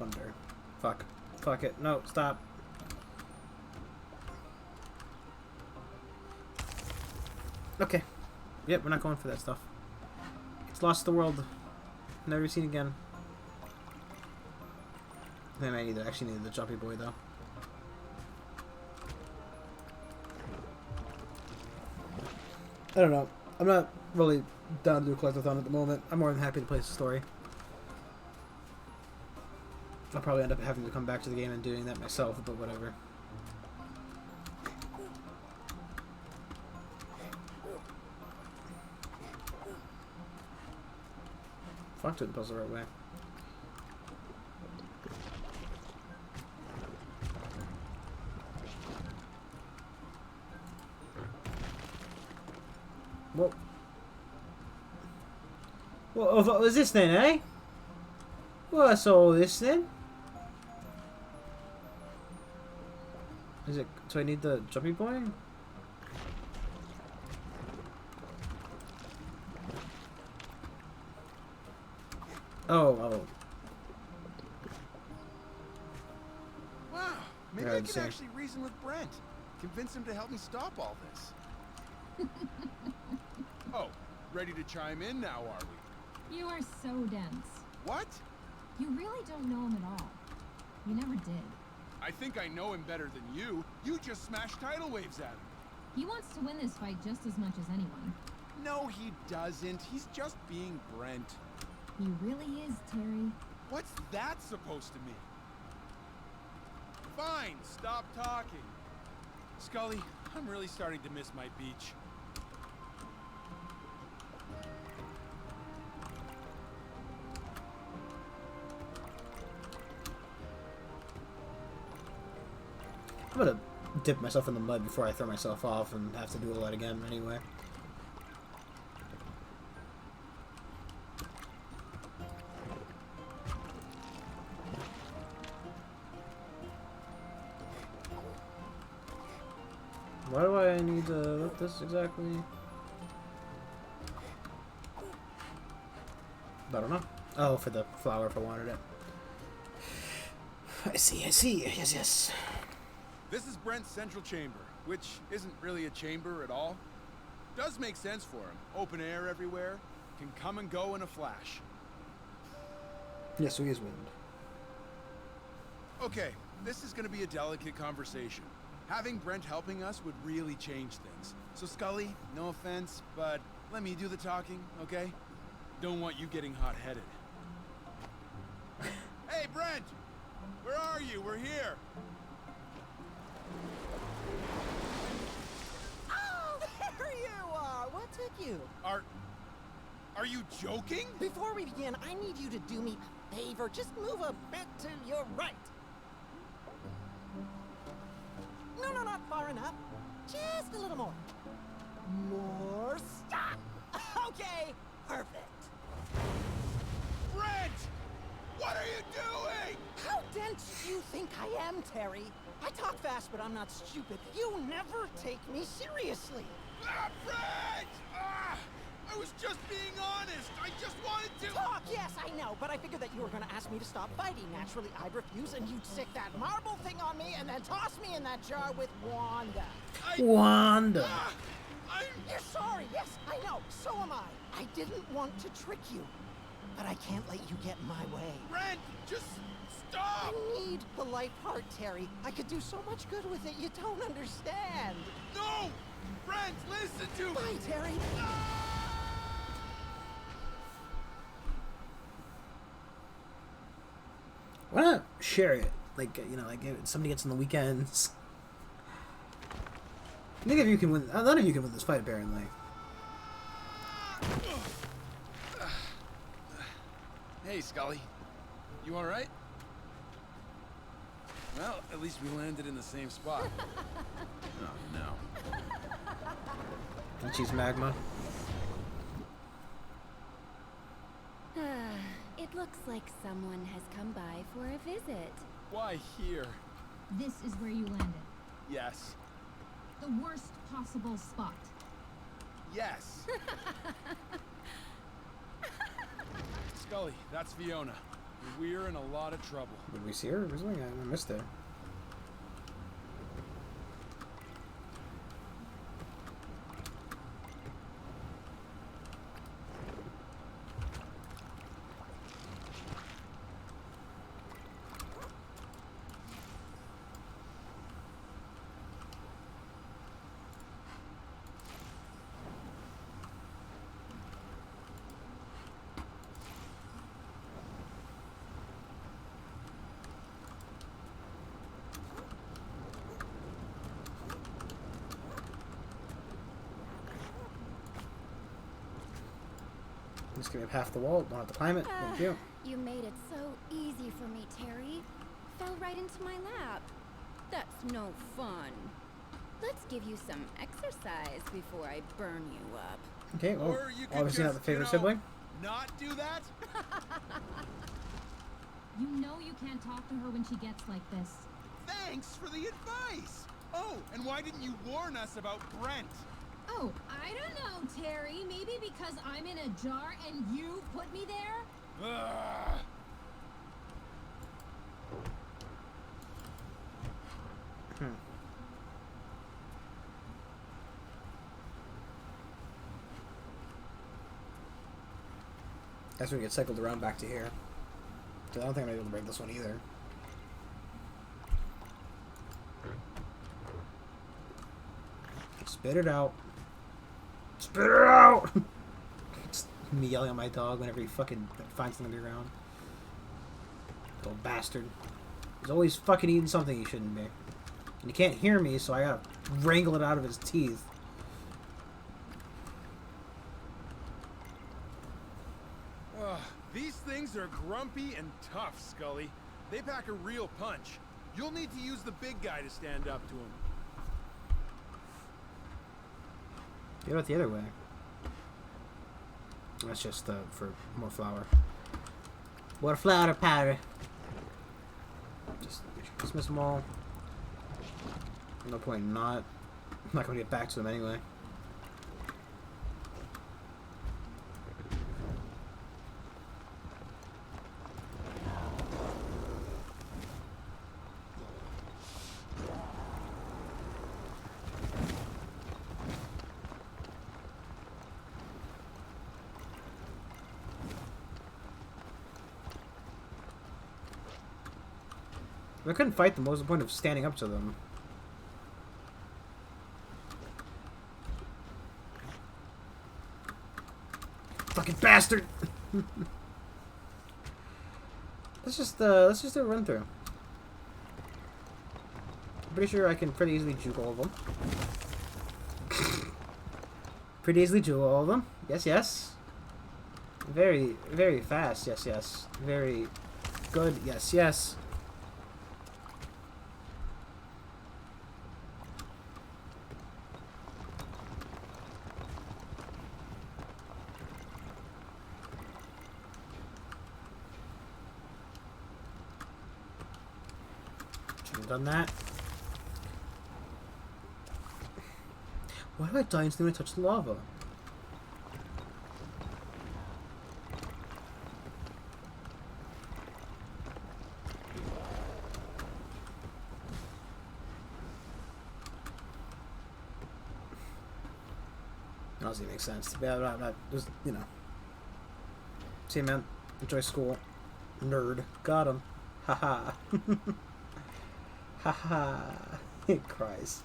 Wonder. Fuck. Fuck it. No, stop. Okay. Yep, we're not going for that stuff. It's lost the world. Never be seen again. I might actually need the jumpy boy though. I don't know. I'm not really down to do a collectathon at the moment. I'm more than happy to play the story. I'll probably end up having to come back to the game and doing that myself, but whatever. Fuck, didn't puzzle the right way. What? What was this then, eh? What's all this then? Is it? So I need the jumpy boy? Oh. Wow, Maybe Yeah, I I'd can say. actually reason with Brent. Convince him to help me stop all this. Oh, ready to chime in now, are we? You are so dense. What? You really don't know him at all. You never did. I think I know him better than you. You just smashed tidal waves at him. He wants to win this fight just as much as anyone. No, he doesn't. He's just being Brent. He really is, Terry. What's that supposed to mean? Fine, stop talking. Skully, I'm really starting to miss my beach. I'm gonna dip myself in the mud before I throw myself off and have to do all that again anyway. Why do I need to look this exactly? I don't know. Oh, for the flower if I wanted it. I see, yes, yes. This is Brent's central chamber, which isn't really a chamber at all. Does make sense for him. Open air everywhere. Can come and go in a flash. Yes, so he is wind. Okay, this is gonna be a delicate conversation. Having Brent helping us would really change things. So Skully, no offense, but let me do the talking, okay? Don't want you getting hot-headed. Hey, Brent! Where are you? We're here! Oh, there you are. What took you? Are you joking? Before we begin, I need you to do me a favor. Just move a bit to your right. No, not far enough. Just a little more. More. Stop. Okay, perfect. Brent! What are you doing? How dense do you think I am, Terry? I talk fast, but I'm not stupid. You never take me seriously. Ah, Brent! Ah! I was just being honest. I just wanted to... Talk, yes, I know, but I figured that you were gonna ask me to stop fighting. Naturally, I'd refuse, and you'd stick that marble thing on me and then toss me in that jar with Wanda. Wanda! You're sorry, yes, I know, so am I. I didn't want to trick you, but I can't let you get in my way. Brent, just stop! I need the life heart, Terry. I could do so much good with it, you don't understand. No! Brent, listen to me! Bye, Terry. Why not share it? Like, you know, like if somebody gets on the weekends. I think if you can win, none of you can win this fight, apparently. Hey, Skully. You alright? Well, at least we landed in the same spot. Oh, no. And she's magma. It looks like someone has come by for a visit. Why here? This is where you landed. Yes. The worst possible spot. Yes. Skully, that's Fiona. We're in a lot of trouble. Did we see her? Originally? I missed her. Just give me up half the wall. Don't have to climb it. Thank you. You made it so easy for me, Terry. Fell right into my lap. That's no fun. Let's give you some exercise before I burn you up. Okay, well, Or you could obviously not just, the favorite you know, sibling. Not do that? You know you can't talk to her when she gets like this. Thanks for the advice. Oh, and why didn't you warn us about Brent? Oh, I don't know, Terry. Maybe because I'm in a jar and you put me there? Ugh. That's when we get cycled around back to here. So I don't think I'm able to break this one either. Spit it out. Spit it out! It's me yelling at my dog whenever he fucking finds something around. Little bastard. He's always fucking eating something he shouldn't be. And he can't hear me, so I gotta wrangle it out of his teeth. Ugh, these things are grumpy and tough, Skully. They pack a real punch. You'll need to use the big guy to stand up to him. Go out the other way. That's just for more flour. More flour powder. Just dismiss them all. No point not. I'm not going to get back to them anyway. If I couldn't fight them, what was the point of standing up to them? Fucking bastard! let's just do a run through. I'm pretty sure I can pretty easily juke all of them. Pretty easily juke all of them. Yes, yes. Very, very fast. Yes, yes. Very good. Yes, yes. Done that. Why do I die instantly when I touch the lava? That doesn't make sense. Yeah, just, you know. See, man. Enjoy school. Nerd. Got him. Haha. Haha. It cries.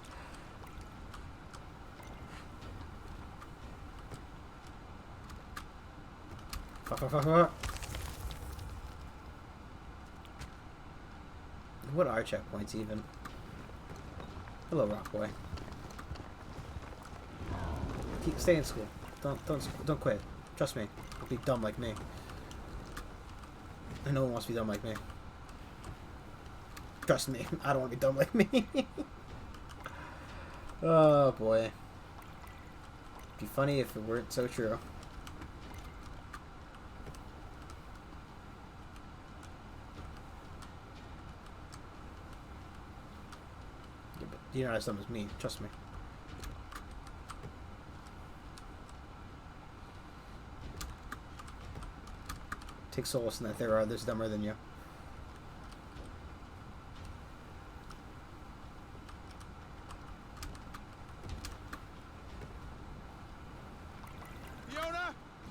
What are checkpoints even? Hello, Rock Boy. Stay in school. Don't quit. Trust me. Don't be dumb like me. And no one wants to be dumb like me. Trust me, I don't want to be dumb like me. Oh boy. It'd be funny if it weren't so true. Yeah, but you're not as dumb as me, trust me. Take solace in that there are others dumber than you.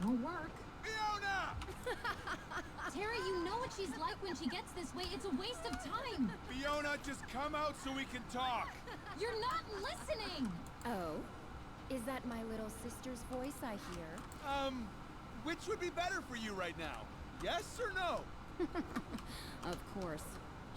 Won't work. Fiona! Terry, you know what she's like when she gets this way. It's a waste of time. Fiona, just come out so we can talk. You're not listening. Oh? Is that my little sister's voice I hear? Which would be better for you right now? Yes or no? Of course.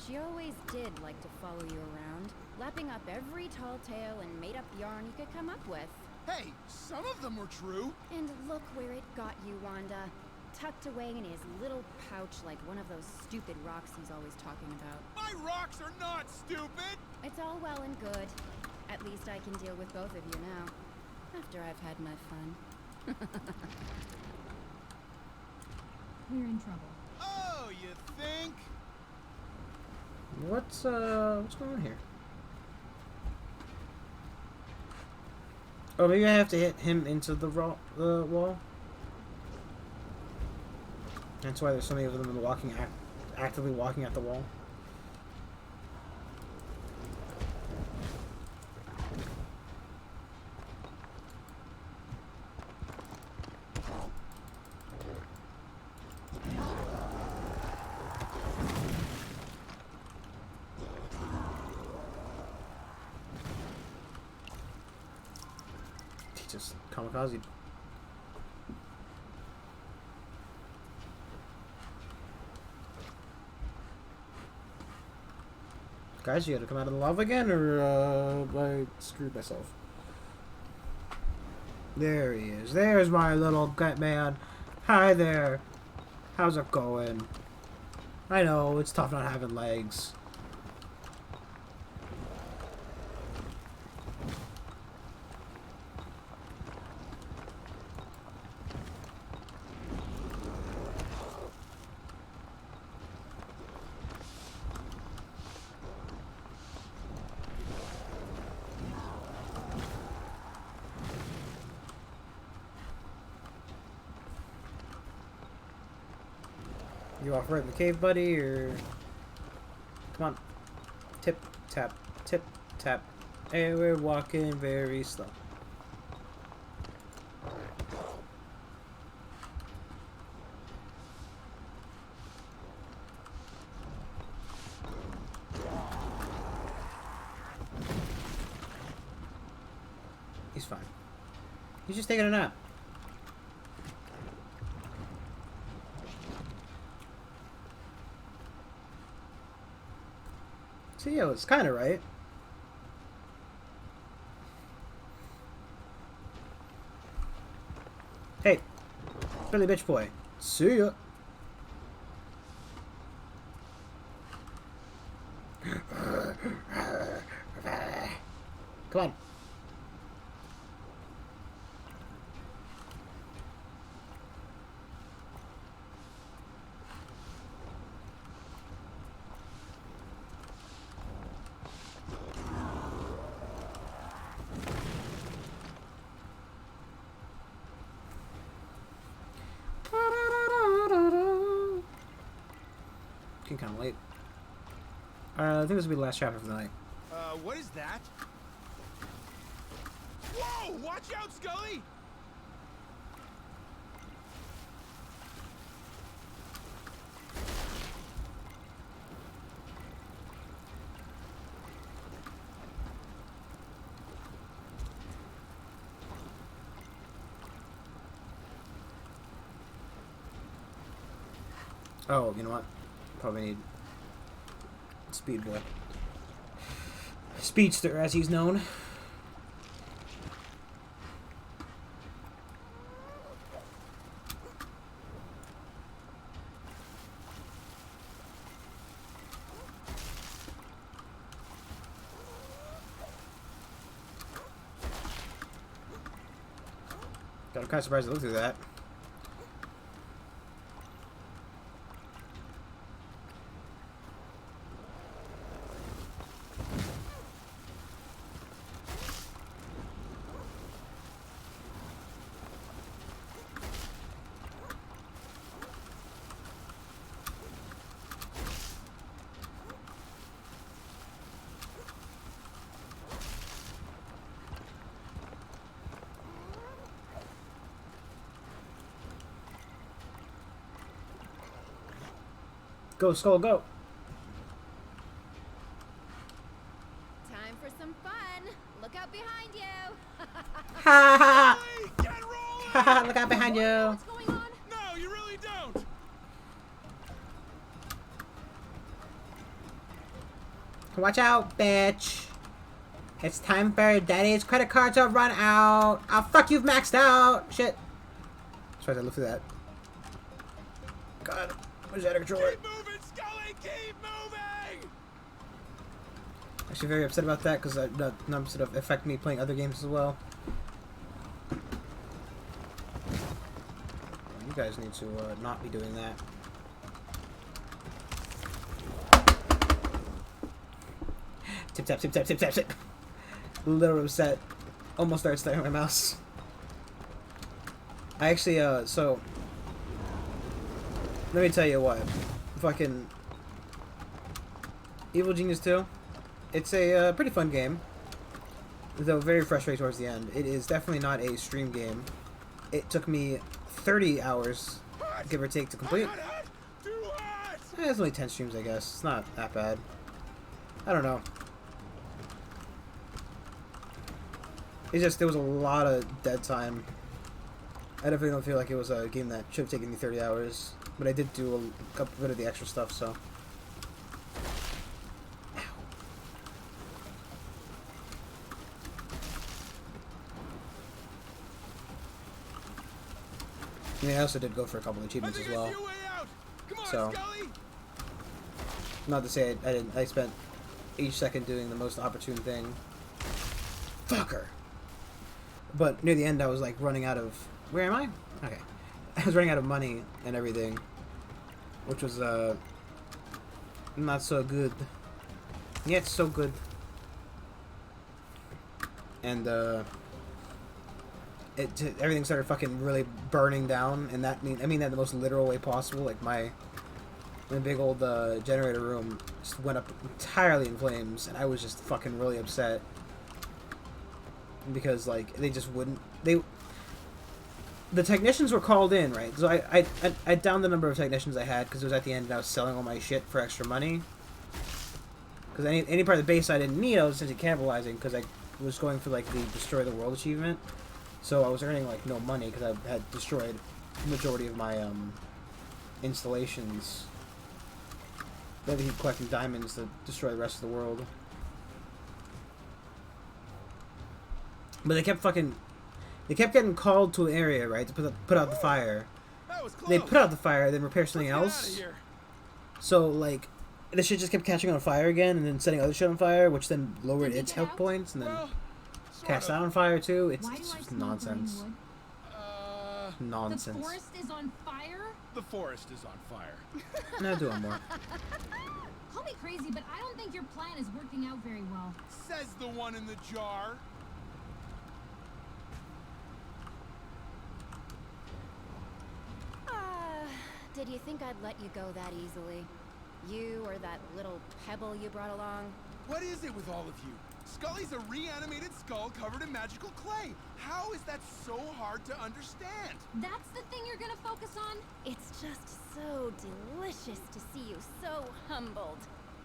She always did like to follow you around, lapping up every tall tale and made-up yarn you could come up with. Hey, some of them were true. And look where it got you, Wanda. Tucked away in his little pouch like one of those stupid rocks he's always talking about. My rocks are not stupid. It's all well and good. At least I can deal with both of you now, after I've had my fun. We're in trouble. Oh, you think? What's going on here? Oh, maybe I have to hit him into the wall. That's why there's so many of them actively walking at the wall. just kamikaze. Guys, you gotta come out of the lava again, or I screwed myself. There he is. There's my little gut man. Hi there. How's it going? I know, it's tough not having legs. You off right in the cave, buddy, or... Come on. Tip, tap, tip, tap. And we're walking very slow. He's fine. He's just taking a nap. So yeah, it's kind of right. Hey, Billy Bitch Boy. See ya. Come on. Kind of late. I think this will be the last chapter for the night. What is that? Whoa! Watch out, Skully! Oh, you know what? Probably need Speed Boy. Speedster, as he's known. I'm kind of surprised to look through that. Go, Skull, go! Time for some fun. Look out behind you. Ha ha! Hey, get rolling! Ha ha! Look out behind you! What's going on? No, you really don't! Watch out, bitch! It's time for Daddy's credit card to run out! Oh, fuck, you've maxed out! Shit! Sorry, I looked through that. God, where's that controller? Keep moving, Skully! Keep moving! Actually, very upset about that because that sort of affect me playing other games as well. You guys need to not be doing that. Tip tap, tip tap, tip tap, tip. Literally upset. Almost started staring at my mouse. I actually, so let me tell you what. Fucking Evil Genius 2. It's a pretty fun game, though very frustrating towards the end. It is definitely not a stream game. It took me 30 hours, give or take, to complete. Hot, hot, too hot! It's only 10 streams, I guess. It's not that bad. I don't know. It's just there was a lot of dead time. I definitely don't feel like it was a game that should have taken me 30 hours, but I did do a couple bit of the extra stuff, so. Ow. I mean, I also did go for a couple of achievements as well. Come on, So, Skully. not to say I didn't. I spent each second doing the most opportune thing. Fucker. But near the end, I was like running out of. Where am I? Okay, I was running out of money and everything, which was not so good. Yet so good. And everything started fucking really burning down, and I mean that in the most literal way possible. Like my big old generator room just went up entirely in flames, and I was just fucking really upset because like they just wouldn't. The technicians were called in, right? So I downed the number of technicians I had because it was at the end and I was selling all my shit for extra money. Because any part of the base I didn't need, I was essentially cannibalizing because I was going for like the destroy the world achievement. So I was earning like no money because I had destroyed the majority of my installations. Then I keep collecting diamonds to destroy the rest of the world. But they kept getting called to an area, right, to put out the fire. That was close. They put out the fire, then repair something Let's get else. outta here. So like, the shit just kept catching on fire again, and then setting other shit on fire, which then lowered Did we its get health out? points, and then Well, sort cast of. that on fire too. It's Why do I just smell burning nonsense. wood? The Nonsense. forest is on fire? The forest is on fire. No, do one more. Call me crazy, but I don't think your plan is working out very well. Says the one in the jar. Did you think I'd let you go that easily? You or that little pebble you brought along? What is it with all of you? Skully's a reanimated skull covered in magical clay. How is that so hard to understand? That's the thing you're gonna focus on? It's just so delicious to see you so humbled.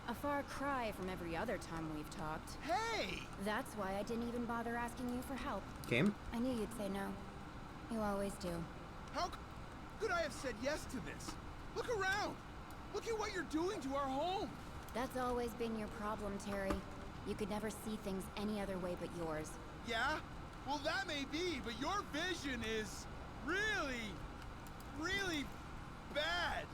A far cry from every other time we've talked. Hey! That's why I didn't even bother asking you for help. Game? I knew you'd say no. You always do. How could I have said yes to this? Look around. Look at what you're doing to our home. That's always been your problem, Terry. You could never see things any other way but yours. Yeah? Well, that may be, but your vision is really, really bad.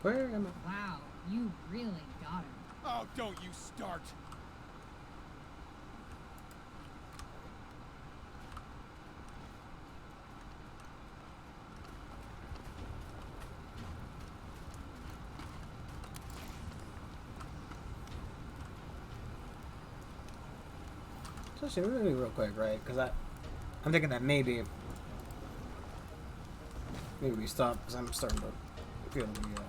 Where am I? Wow, you really got her. Oh, don't you start. So actually, we're gonna be real quick, right? Because I'm thinking that maybe we stop because I'm starting to feel the.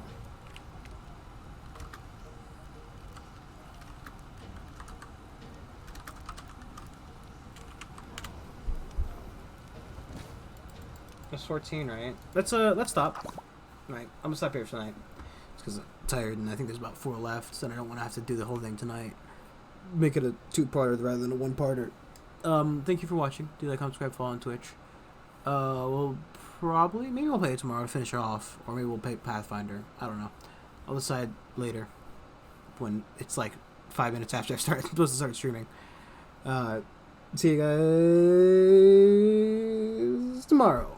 It's 14, right? Let's stop. Right, I'm gonna stop here for tonight. It's because I'm tired and I think there's about 4 left, so I don't want to have to do the whole thing tonight. Make it a 2-parter rather than a 1-parter. Thank you for watching. Do like, comment, subscribe, follow on Twitch. We'll maybe we'll play it tomorrow to finish it off, or maybe we'll play Pathfinder. I don't know. I'll decide later when it's like 5 minutes after I'm supposed to start streaming. See you guys tomorrow.